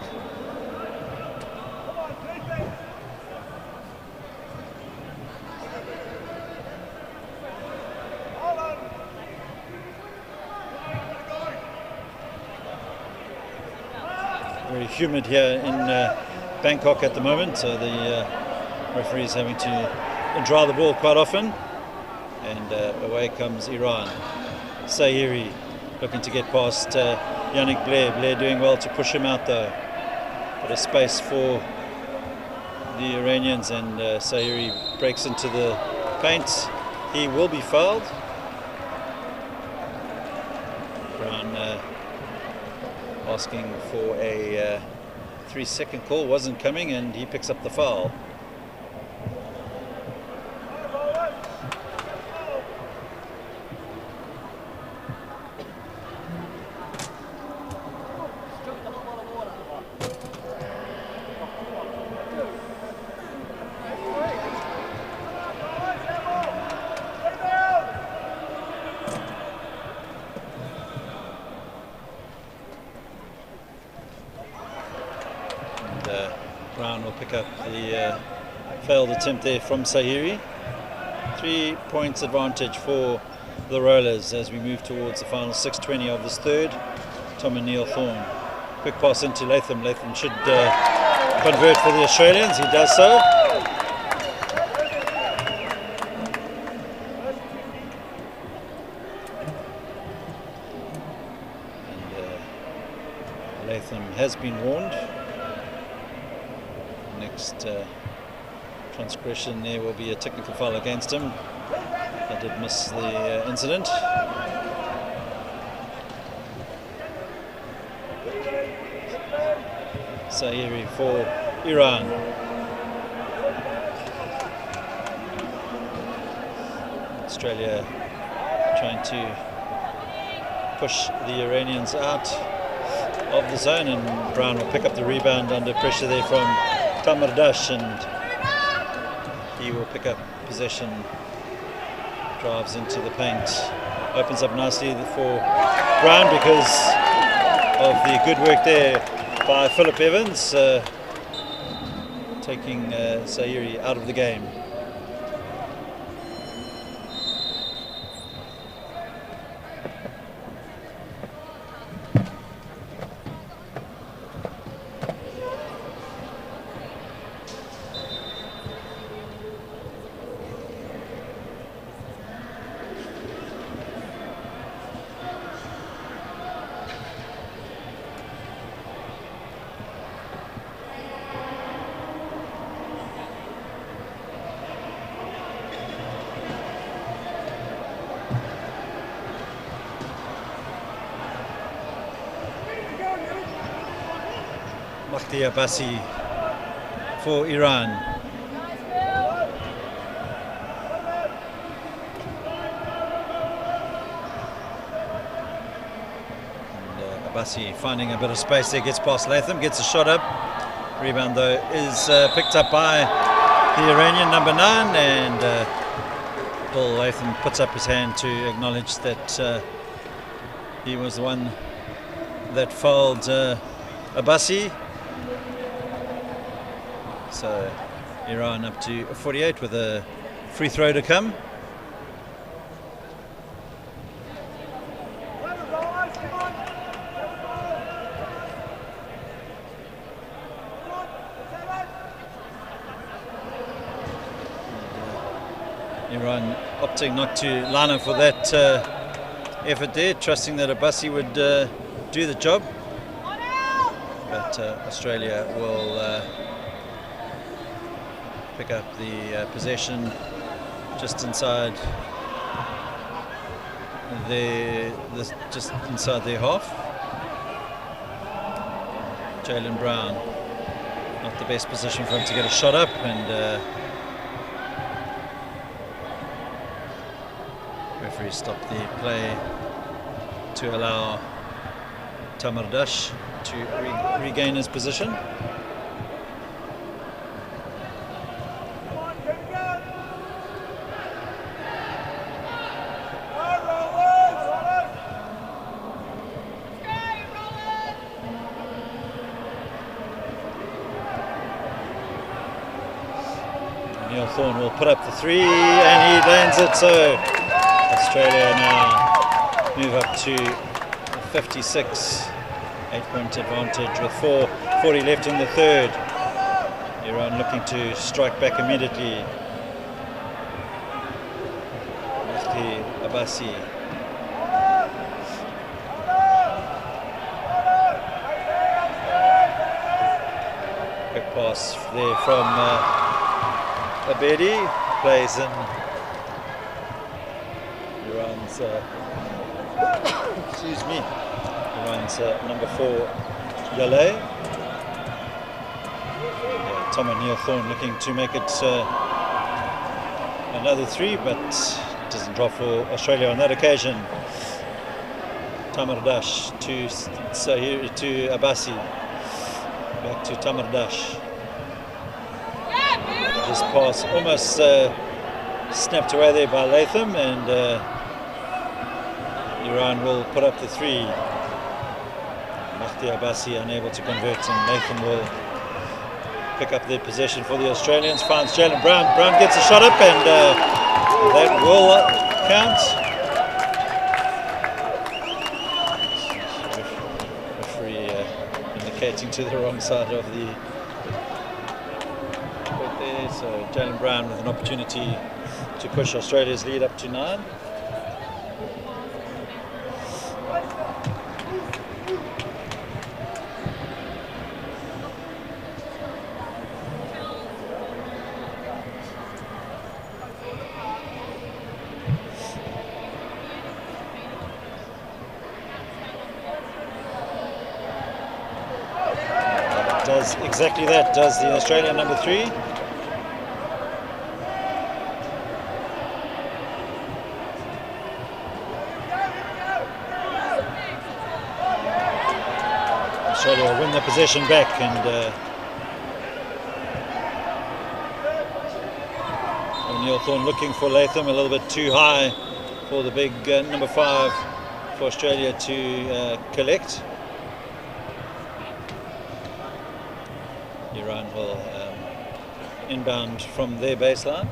Very humid here in Bangkok at the moment, so the referee's having to dry the ball quite often. And away comes Iran. Sahiri looking to get past Yannick Blair. Blair doing well to push him out though. Bit of space for the Iranians, and Sahiri breaks into the paint. He will be fouled. Brown asking for a 3-second call, wasn't coming, and he picks up the foul. Brown will pick up the failed attempt there from Sahiri. 3 points advantage for the Rollers as we move towards the final 6:20 of this third. Tom O'Neill Thorne. Quick pass into Latham. Latham should convert for the Australians. He does so. And Latham has been warned. Next transgression there will be a technical foul against him. I did miss the incident. Sahiri for Iran. Australia trying to push the Iranians out. of the zone, and Brown will pick up the rebound under pressure there from Tamardash, and he will pick up possession, drives into the paint, opens up nicely for Brown because of the good work there by Philip Evans, taking Zaire out of the game. Abbasi for Iran. And Abbasi finding a bit of space there, gets past Latham, gets a shot up. Rebound though is picked up by the Iranian number 9, and Bill Latham puts up his hand to acknowledge that he was the one that fouled Abbasi. So Iran up to 48 with a free throw to come. Iran opting not to line up for that effort there, trusting that Abbasi would do the job. But Australia will pick up the possession just inside just inside their half. Jalen Brown, not the best position for him to get a shot up, and referee stopped the play to allow Tamardash to regain his position. Thorne will put up the 3 and he lands it, so Australia now move up to 56, 8-point advantage with 4:40 left in the third. Iran looking to strike back immediately. Mufti Abbasi. Quick pass there from Abedi, plays in Iran's excuse me, Iran's number 4 Yale. Tom and Neil Thorne looking to make it another 3, but it doesn't drop for Australia on that occasion. Tamardash to Abbasi, back to Tamardash. This pass almost snapped away there by Latham, and Iran will put up the 3. Mahdi Abbasi unable to convert, and Latham will pick up their possession for the Australians. Finds Jalen Brown. Brown gets a shot up, and that will count. Referee indicating to the wrong side of the there, so Jalen Brown with an opportunity to push Australia's lead up to 9. Does exactly that, does the Australian number 3. the possession back, and O'Neill Thorne looking for Latham, a little bit too high for the big number 5 for Australia to collect. Iran will inbound from their baseline.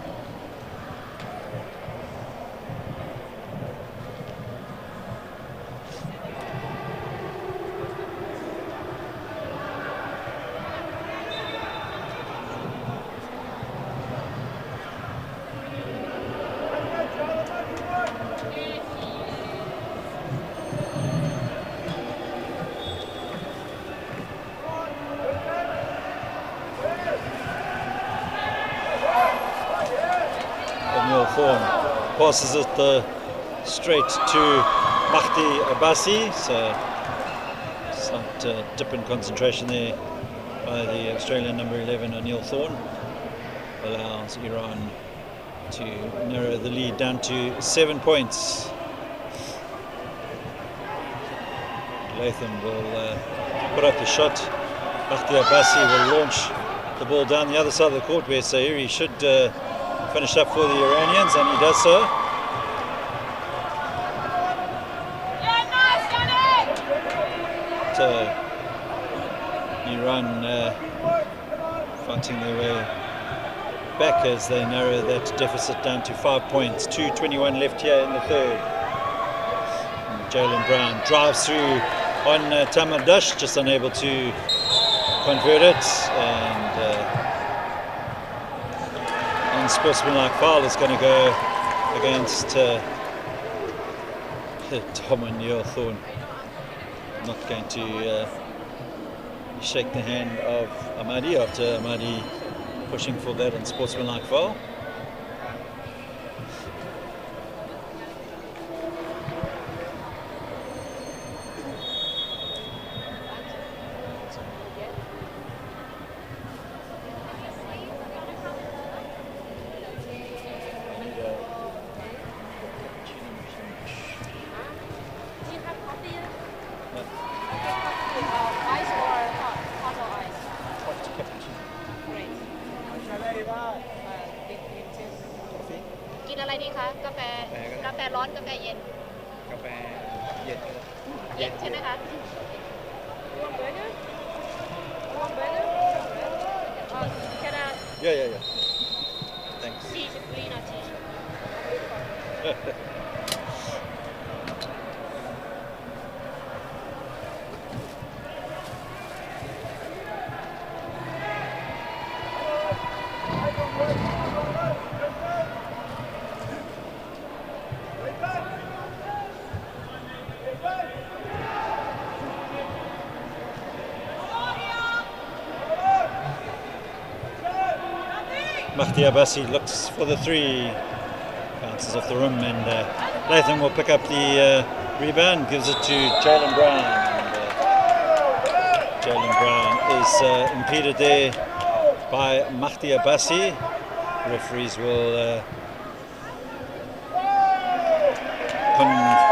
Passes it straight to Mahdi Abbasi, so slight dip in concentration there by the Australian number 11 O'Neill Thorne, allows Iran to narrow the lead down to 7 points. Latham will put up the shot. Mahdi Abbasi will launch the ball down the other side of the court where Sahiri should finish up for the Iranians, and he does so. So Iran fighting their way back as they narrow that deficit down to 5 points. 2:21 left here in the third. Jalen Brown drives through on Tamardash, just unable to convert it, and unsportsmanlike foul is going to go against Tom O'Neill Thorne. Not going to shake the hand of Ahmadi after Ahmadi pushing for that unsportsmanlike foul. Yeah. Thanks. Mahdi Abbasi looks for the three, bounces off the rim, and Latham will pick up the rebound, gives it to Jalen Brown. Jalen Brown is impeded there by Mahdi Abbasi. Referees will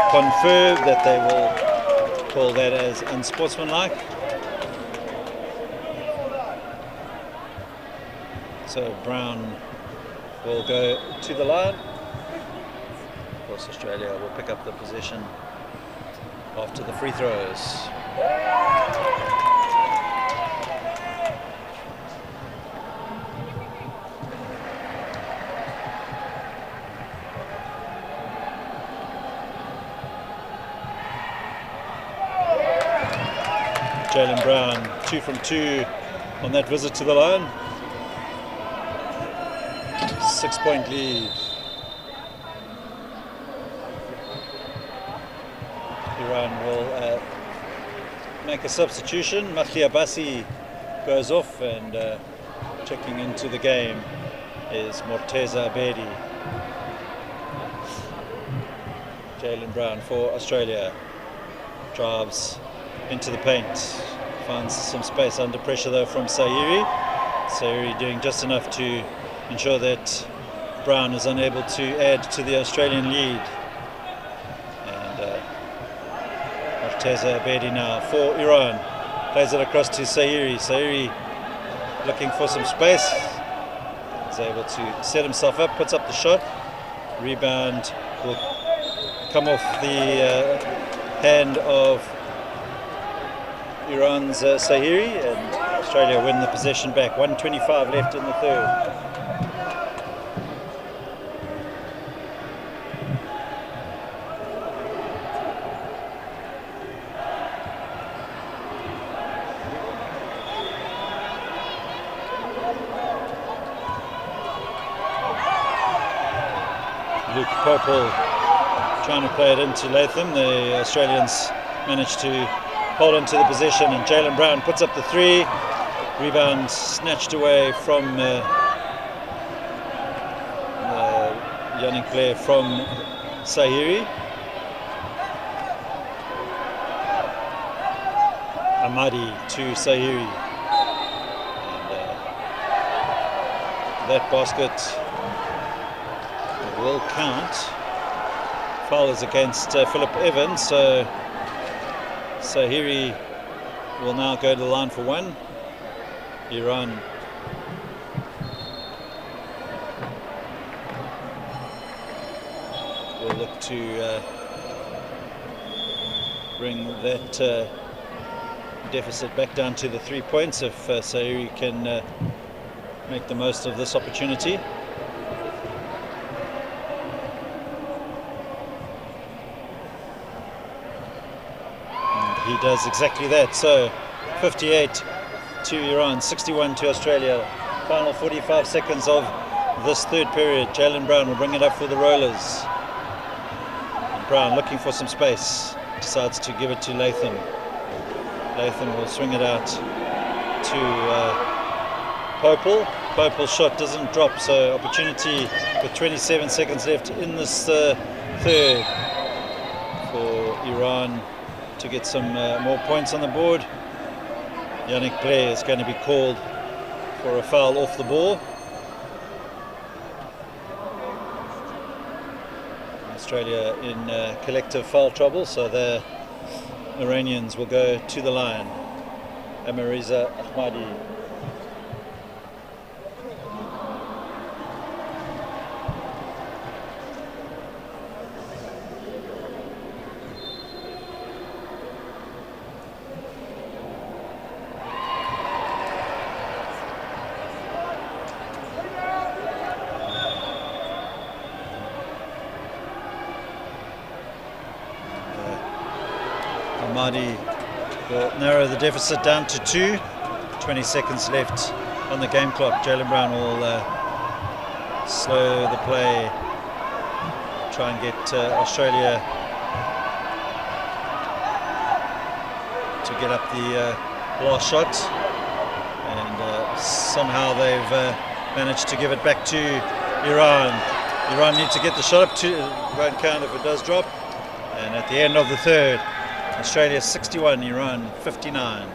confirm that they will call that as unsportsmanlike. So Brown will go to the line. Of course, Australia will pick up the possession after the free throws. Jalen Brown, 2 from 2 on that visit to the line. 6-point lead. Iran will make a substitution. Mahdi Abbasi goes off, and checking into the game is Morteza Abedi. Jalen Brown for Australia drives into the paint, finds some space under pressure though from Sahiri. Sahiri doing just enough to ensure that Brown is unable to add to the Australian lead. And Morteza Abedi now for Iran. Plays it across to Sahiri. Sahiri looking for some space. Is able to set himself up, puts up the shot. Rebound will come off the hand of Iran's Sahiri, and Australia win the possession back. 1:25 left in the third. Purple trying to play it into Latham. The Australians managed to hold on to the possession, and Jalen Brown puts up the three. Rebound snatched away from Yannick Blair from Sahiri. Ahmadi to Sahiri. And that basket will count. Foul is against Philip Evans, so Sahiri will now go to the line for one. Iran will look to bring that deficit back down to the 3 points if Sahiri can make the most of this opportunity. He does exactly that. So 58 to Iran, 61 to Australia. Final 45 seconds of this third period. Jalen Brown will bring it up for the Rollers. And Brown looking for some space. Decides to give it to Latham. Latham will swing it out to Popel. Popel's shot doesn't drop, so opportunity with 27 seconds left in this third for Iran to get some more points on the board. Yannick Blair is going to be called for a foul off the ball. Australia in collective foul trouble, so the Iranians will go to the line. Amariza Ahmadi. Ahmadi will narrow the deficit down to 2. 20 seconds left on the game clock. Jalen Brown will slow the play, try and get Australia to get up the last shot, and somehow they've managed to give it back to Iran. Iran need to get the shot up to, won't count if it does drop, and at the end of the third, Australia 61, Iran 59.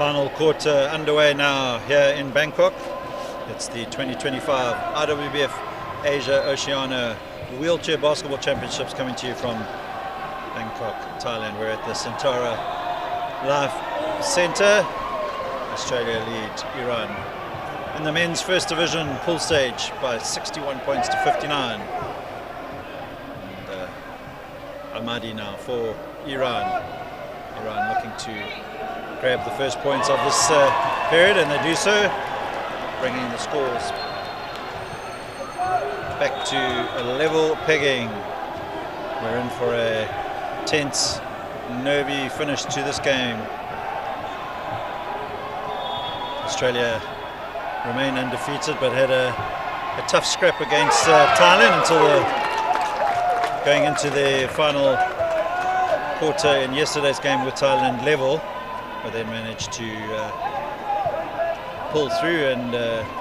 Final quarter underway now here in Bangkok. It's the 2025 IWBF Asia Oceania Wheelchair Basketball Championships coming to you from Bangkok, Thailand. We're at the Centara Life Centre. Australia lead Iran in the men's first division pool stage by 61 points to 59. And Ahmadi now for Iran. Iran looking to grab the first points of this period, and they do so, bringing the scores back to a level pegging. We're in for a tense, nervy finish to this game. Australia remain undefeated, but had a tough scrap against Thailand until going into the final quarter in yesterday's game with Thailand level, but then managed to pull through and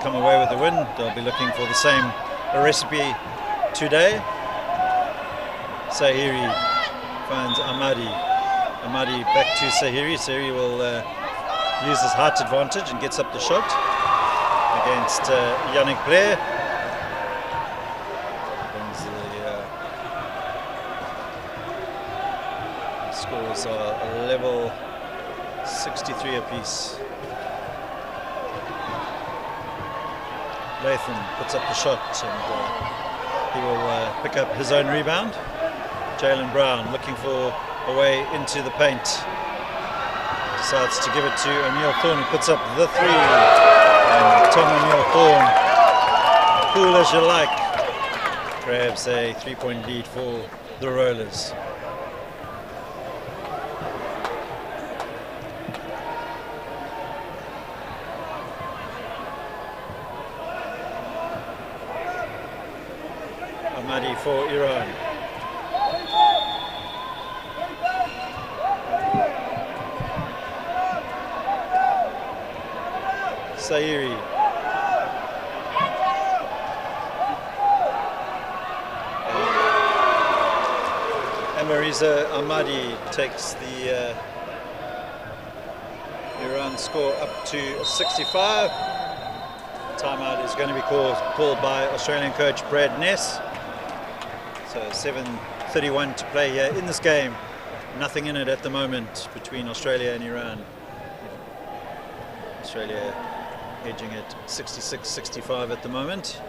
come away with the win. They'll be looking for the same recipe today. Sahiri finds Ahmadi. Ahmadi back to Sahiri. Sahiri will use his height advantage and gets up the shot against Yannick Blair. The scores are a level 63 apiece. Latham puts up the shot and he will pick up his own rebound. Jalen Brown looking for a way into the paint. Decides to give it to O'Neal Thorne, who puts up the three. And Tom O'Neal Thorne, cool as you like, grabs a 3-point lead for the Rollers. Ahmadi for Iran. Sahiri. Amariza Ahmadi takes the Iran score up to 65. Timeout is going to be called by Australian coach Brad Ness. So 7:31 to play here in this game. Nothing in it at the moment between Australia and Iran. Australia edging at 66-65 at the moment.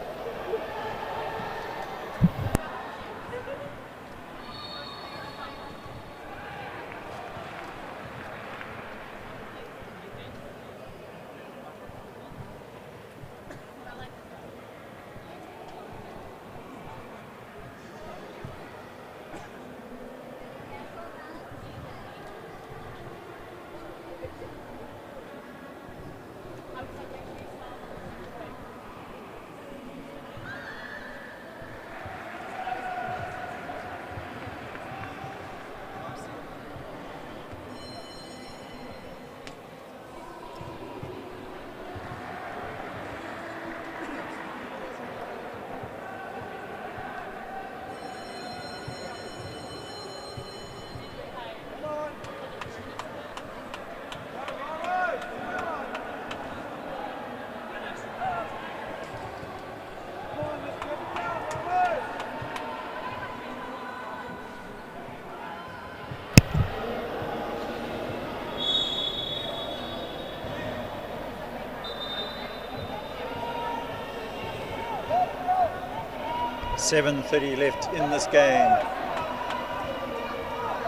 .30 left in this game.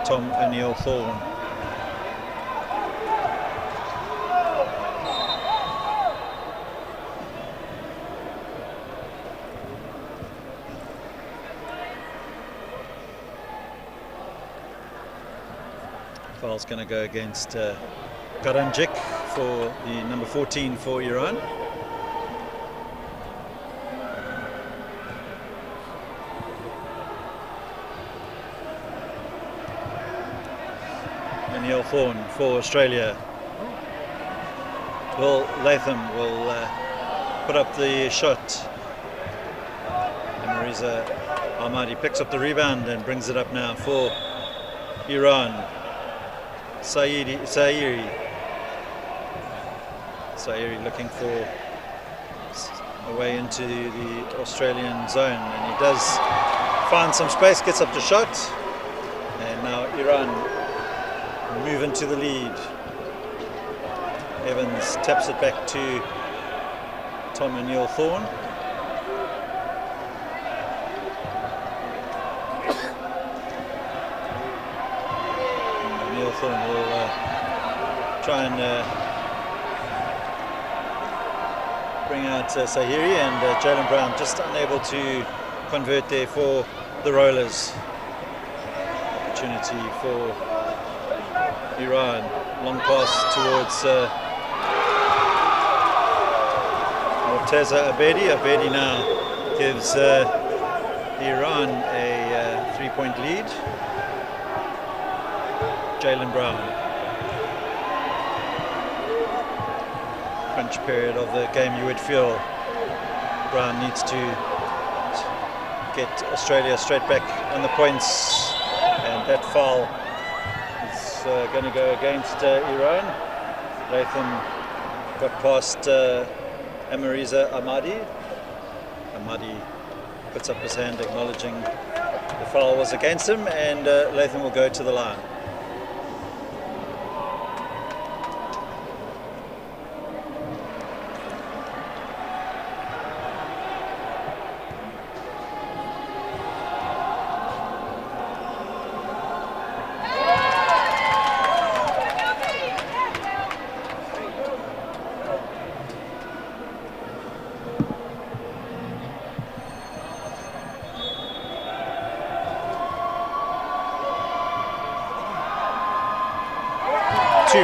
Tom O'Neal Thorne. Foul's going to go against Karanjik for the number 14 for Iran. O'Neal Thorne for Australia. Will Latham will put up the shot. Amariza Ahmadi picks up the rebound and brings it up now for Iran. Sahiri Sairi looking for a way into the Australian zone, and he does find some space, gets up to shot, and now Iran move into the lead. Evans taps it back to Tom O'Neill Thorne. O'Neill Thorne will try and bring out Sahiri, and Jalen Brown just unable to convert there for the Rollers. Opportunity for Iran. Long pass towards Morteza Abedi. Abedi now gives Iran a 3-point lead. Jalen Brown. Crunch period of the game, you would feel. Brown needs to get Australia straight back on the points, and that foul is going to go against Iran. Latham got past Amariza Ahmadi. Ahmadi puts up his hand acknowledging the foul was against him, and Latham will go to the line.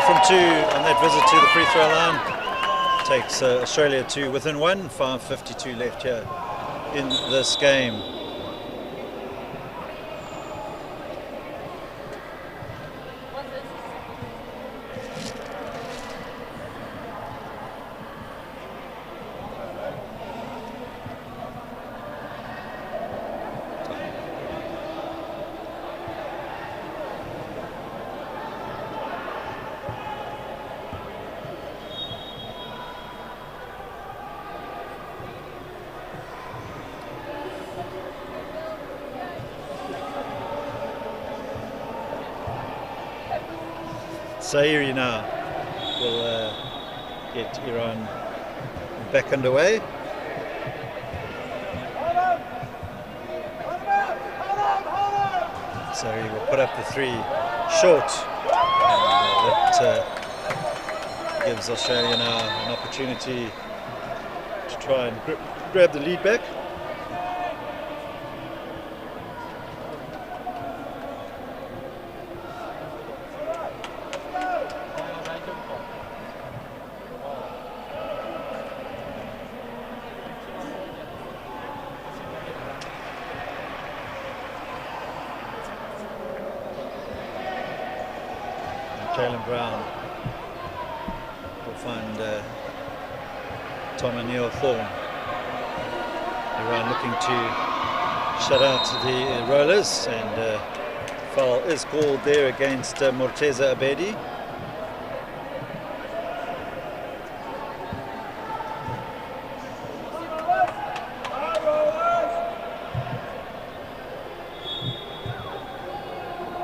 From two on that visit to the free throw line takes Australia to within one. 5:52 left here in this game. Sairi now will get Iran back underway. Sairi will put up the three short, and that gives Australia now an opportunity to try and grab the lead back. Jalen Brown will find Tom O'Neill Thorne. Iran looking to shut out the Rollers, and foul is called there against Morteza Abedi.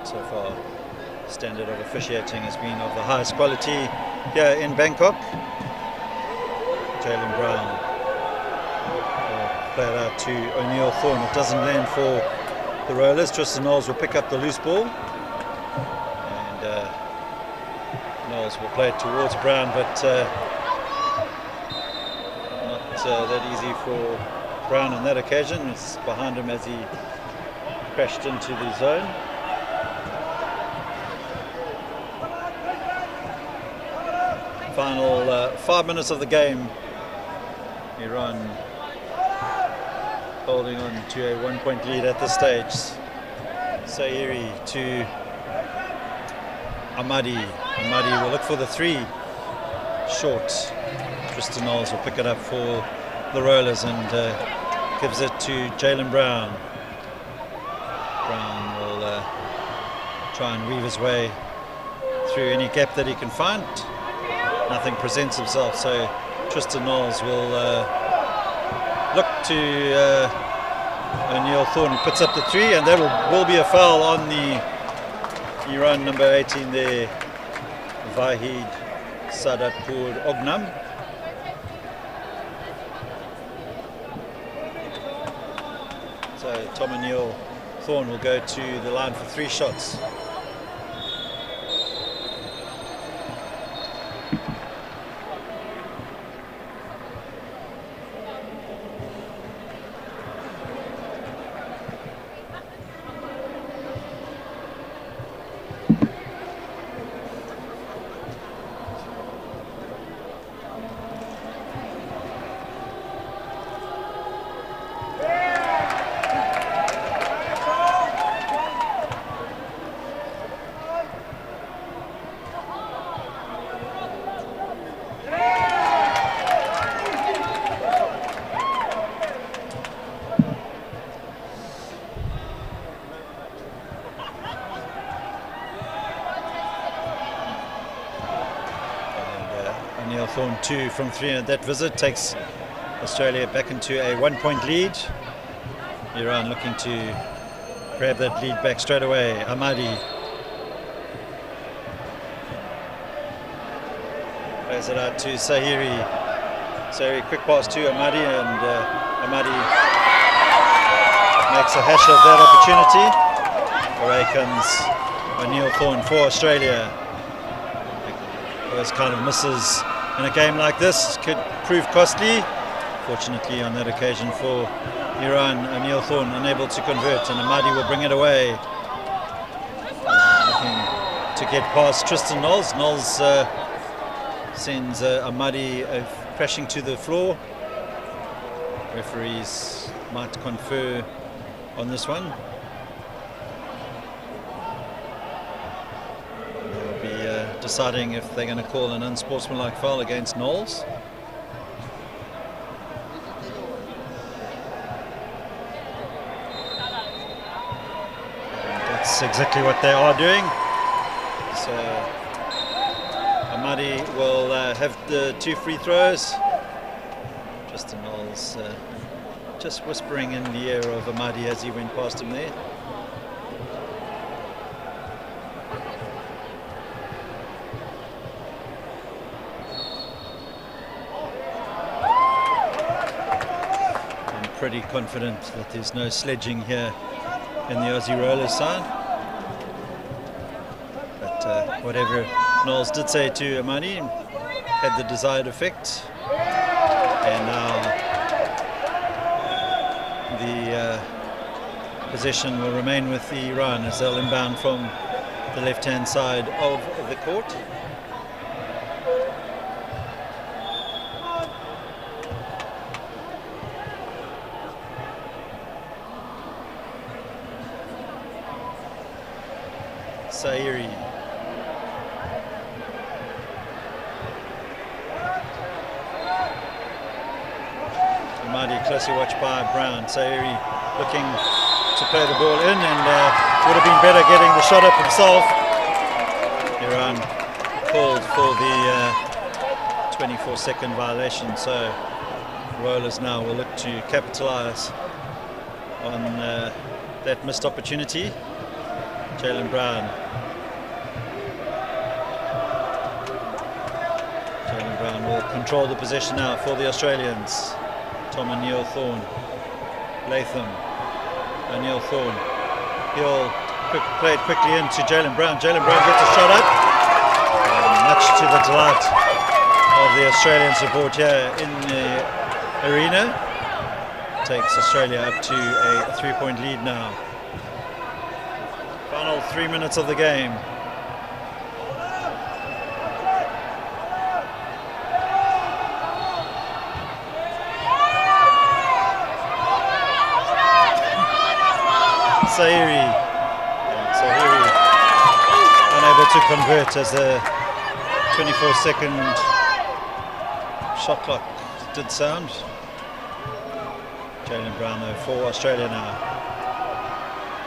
So far, standard of officiating has been of the highest quality here in Bangkok. Jalen Brown played out to O'Neill Thorne. It doesn't land for the Rollers. Tristan Knowles will pick up the loose ball, and Knowles will play it towards Brown, but not that easy for Brown on that occasion. It's behind him as he crashed into the zone. Final 5 minutes of the game. Iran holding on to a 1-point lead at this stage. Sairi to Ahmadi. Ahmadi will look for the three short. Tristan Knowles will pick it up for the Rollers and gives it to Jalen Brown. Brown will try and weave his way through any gap that he can find. nothing presents himself. So Tristan Knowles will look to O'Neill Thorne, who puts up the 3, and there will be a foul on the Iran number 18 there, Vahid Sadatpur Ognam. So Tom O'Neill Thorne will go to the line for 3 shots. Thorne 2 from 3, and that visit takes Australia back into a 1-point lead. Iran looking to grab that lead back straight away. Ahmadi plays it out to Sahiri. Sahiri, quick pass to Ahmadi, and Ahmadi makes a hash of that opportunity. Away comes O'Neill Thorne for Australia. Those kind of misses in a game like this could prove costly. Fortunately on that occasion for Iran, O'Neill Thorne unable to convert, and Ahmadi will bring it away. Looking to get past Tristan Knowles. Knowles sends Ahmadi crashing to the floor. Referees might confer on this one. Deciding if they're going to call an unsportsmanlike foul against Knowles. And that's exactly what they are doing. So Ahmadi will have the 2 free throws. Tristan Knowles just whispering in the ear of Ahmadi as he went past him there. Pretty confident that there's no sledging here in the Aussie Rollers side. But whatever Knowles did say to Ahmadi had the desired effect. And now the possession will remain with the Iran as they'll inbound from the left-hand side of the court. Sahiri. Ahmadi closely watched by Brown. Sahiri looking to play the ball in, and would have been better getting the shot up himself. Iran called for the 24-second violation, so Rollers now will look to capitalize on that missed opportunity. Jalen Brown. Jalen Brown will control the possession now for the Australians. Tom O'Neill Thorne. Latham. O'Neill Thorne. He'll play it quickly into Jalen Brown. Jalen Brown gets a shot up. Much to the delight of the Australian support here in the arena. Takes Australia up to a 3-point lead now. Final 3 minutes of the game. Sahiri unable to convert as the 24-second shot clock did sound. Jalen Brown though for Australia now.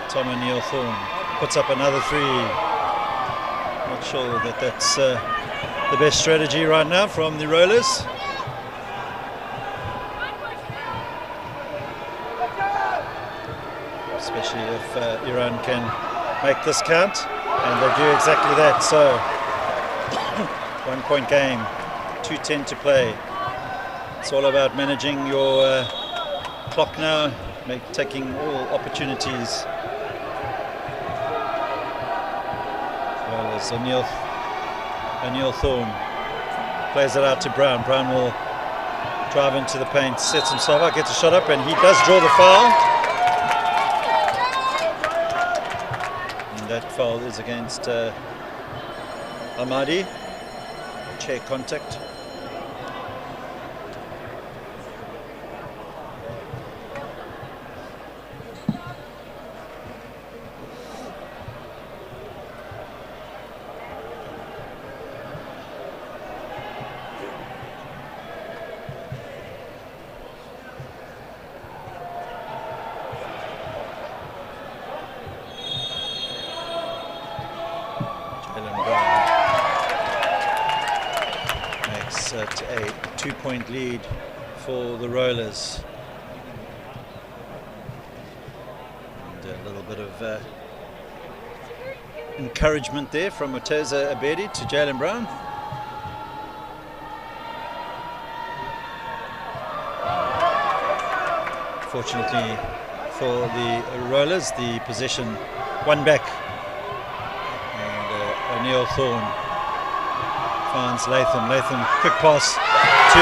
Tom O'Neill Thorne puts up another 3. Not sure that that's the best strategy right now from the rollers. Especially if Iran can make this count, and they do exactly that. So 1 point game, 2:10 to play. It's all about managing your clock now, taking all opportunities. Well, as O'Neill Thorne plays it out to Brown. Brown will drive into the paint, sets himself up, gets a shot up, and he does draw the foul. And that foul is against Ahmadi. Chair contact. At a 2-point lead for the rollers. And a little bit of encouragement there from Muteza Abedi to Jalen Brown. Fortunately for the rollers, the possession one back. And O'Neill Thorne finds Latham. Latham, quick pass to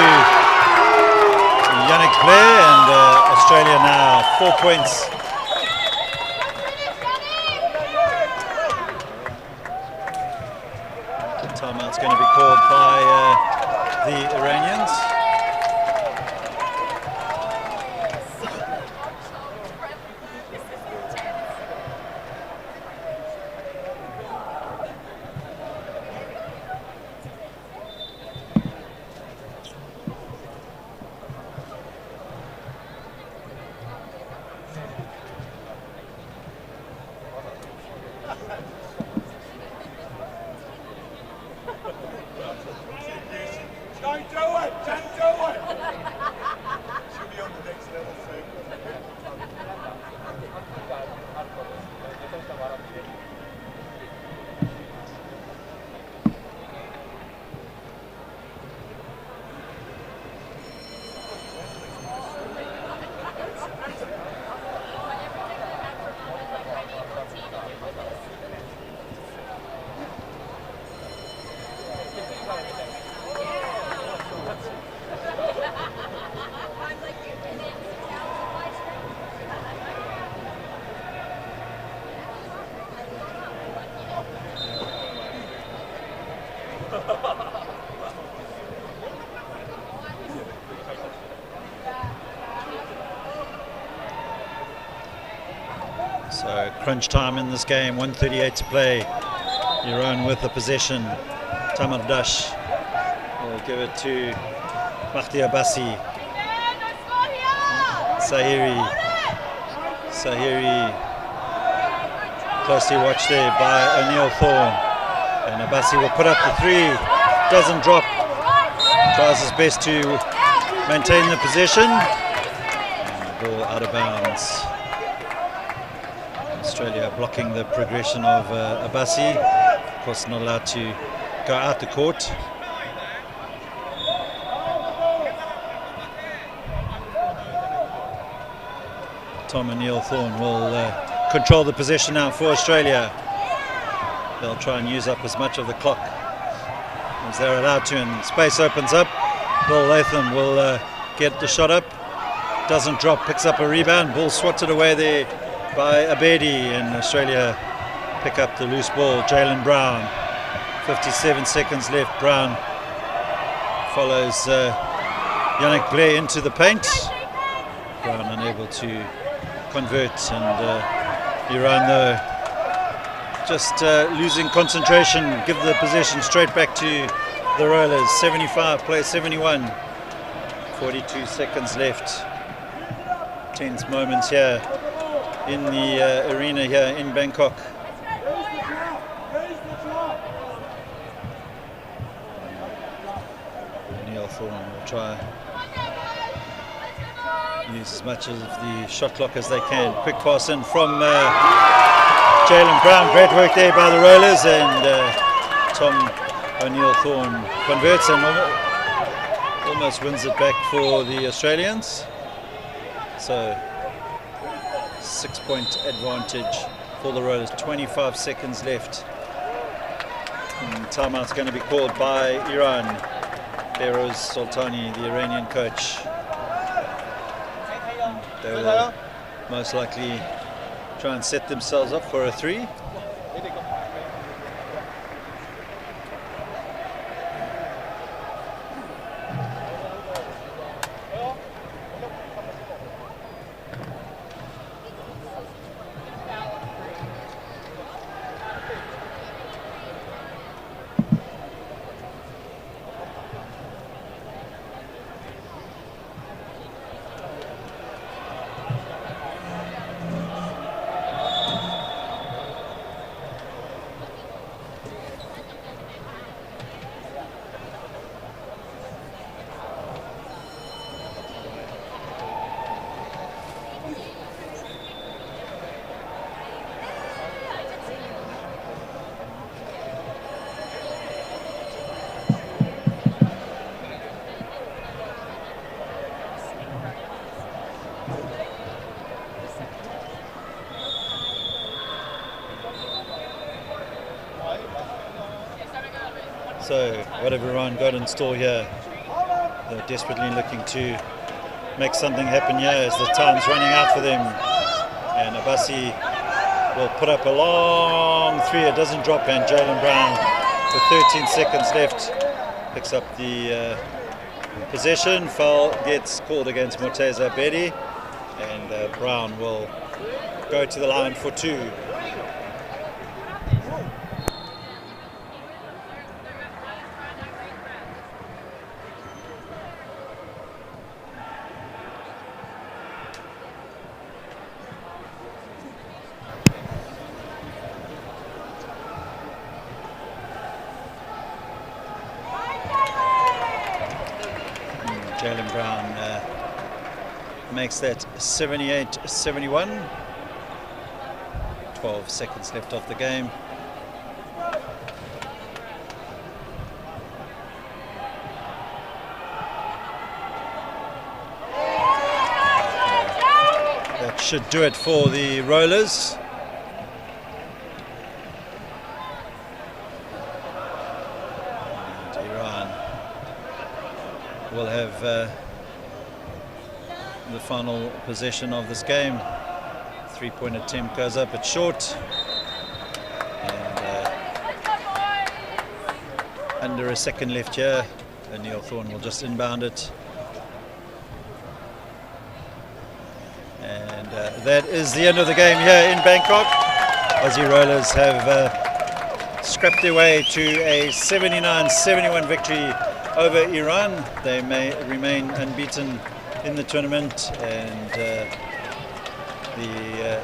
Yannick Blair, and Australia now 4 points. The timeout's going to be called by the Iranians. So crunch time in this game, 1:38 to play. Iran with the possession. Tamardash will give it to Mahdi Abbasi. Sahiri closely watched there by O'Neill Thorne. And Abbasi will put up the three. Doesn't drop. Tries his best to maintain the possession. And the ball out of bounds. Australia blocking the progression of Abbasi. Of course, not allowed to go out the court. Tom O'Neill Thorne will control the possession now for Australia. They'll try and use up as much of the clock as they're allowed to, and space opens up. Bill Latham will get the shot up. Doesn't drop, picks up a rebound. Ball swatted away there by Abedi, and Australia pick up the loose ball. Jalen Brown, 57 seconds left. Brown follows Yannick Blair into the paint. Brown unable to convert, and Iran though just losing concentration, give the possession straight back to the rollers. 75 plays 71, 42 seconds left. Tense moments here in the arena here in Bangkok. Neil Thorne will try use as much of the shot clock as they can. Quick pass in from Jalen Brown. Great work there by the Rollers, and Tom O'Neill Thorne converts and almost wins it back for the Australians. So 6-point advantage for the Rollers. 25 seconds left. And timeout's going to be called by Iran. Behrouz Soltani, the Iranian coach. They will most likely try and set themselves up for a 3. So what have Iran got in store here? They're desperately looking to make something happen here as the time's running out for them. And Abbasi will put up a long 3. It doesn't drop, and Jalen Brown with 13 seconds left picks up the possession. Foul gets called against Morteza Bedi, and Brown will go to the line for 2. Jalen Brown makes that 78-71. 12 seconds left of the game. That should do it for the Rollers. Will have the final possession of this game. 3-point attempt goes up, it's short, and under a second left here. Neil Thorne will just inbound it, and that is the end of the game here in Bangkok. Aussie Rollers have scrapped their way to a 79-71 victory over Iran. They may remain unbeaten in the tournament, and the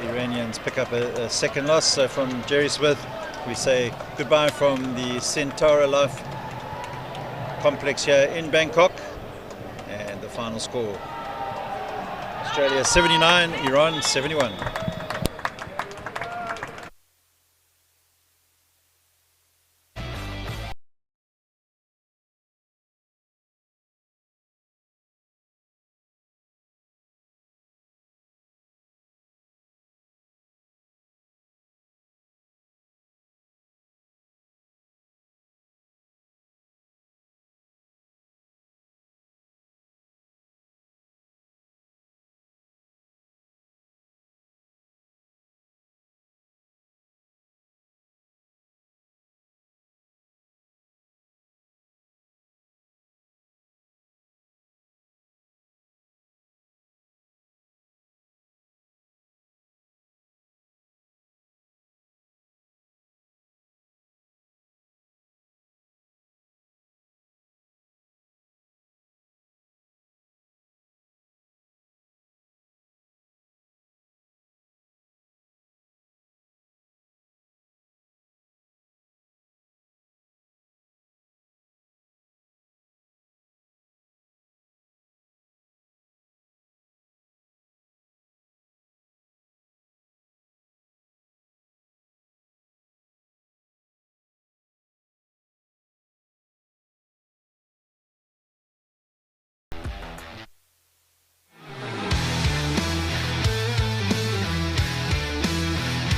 Iranians pick up a second loss. So from Jerry Smith, we say goodbye from the Centara Life complex here in Bangkok, and the final score: Australia 79, Iran 71.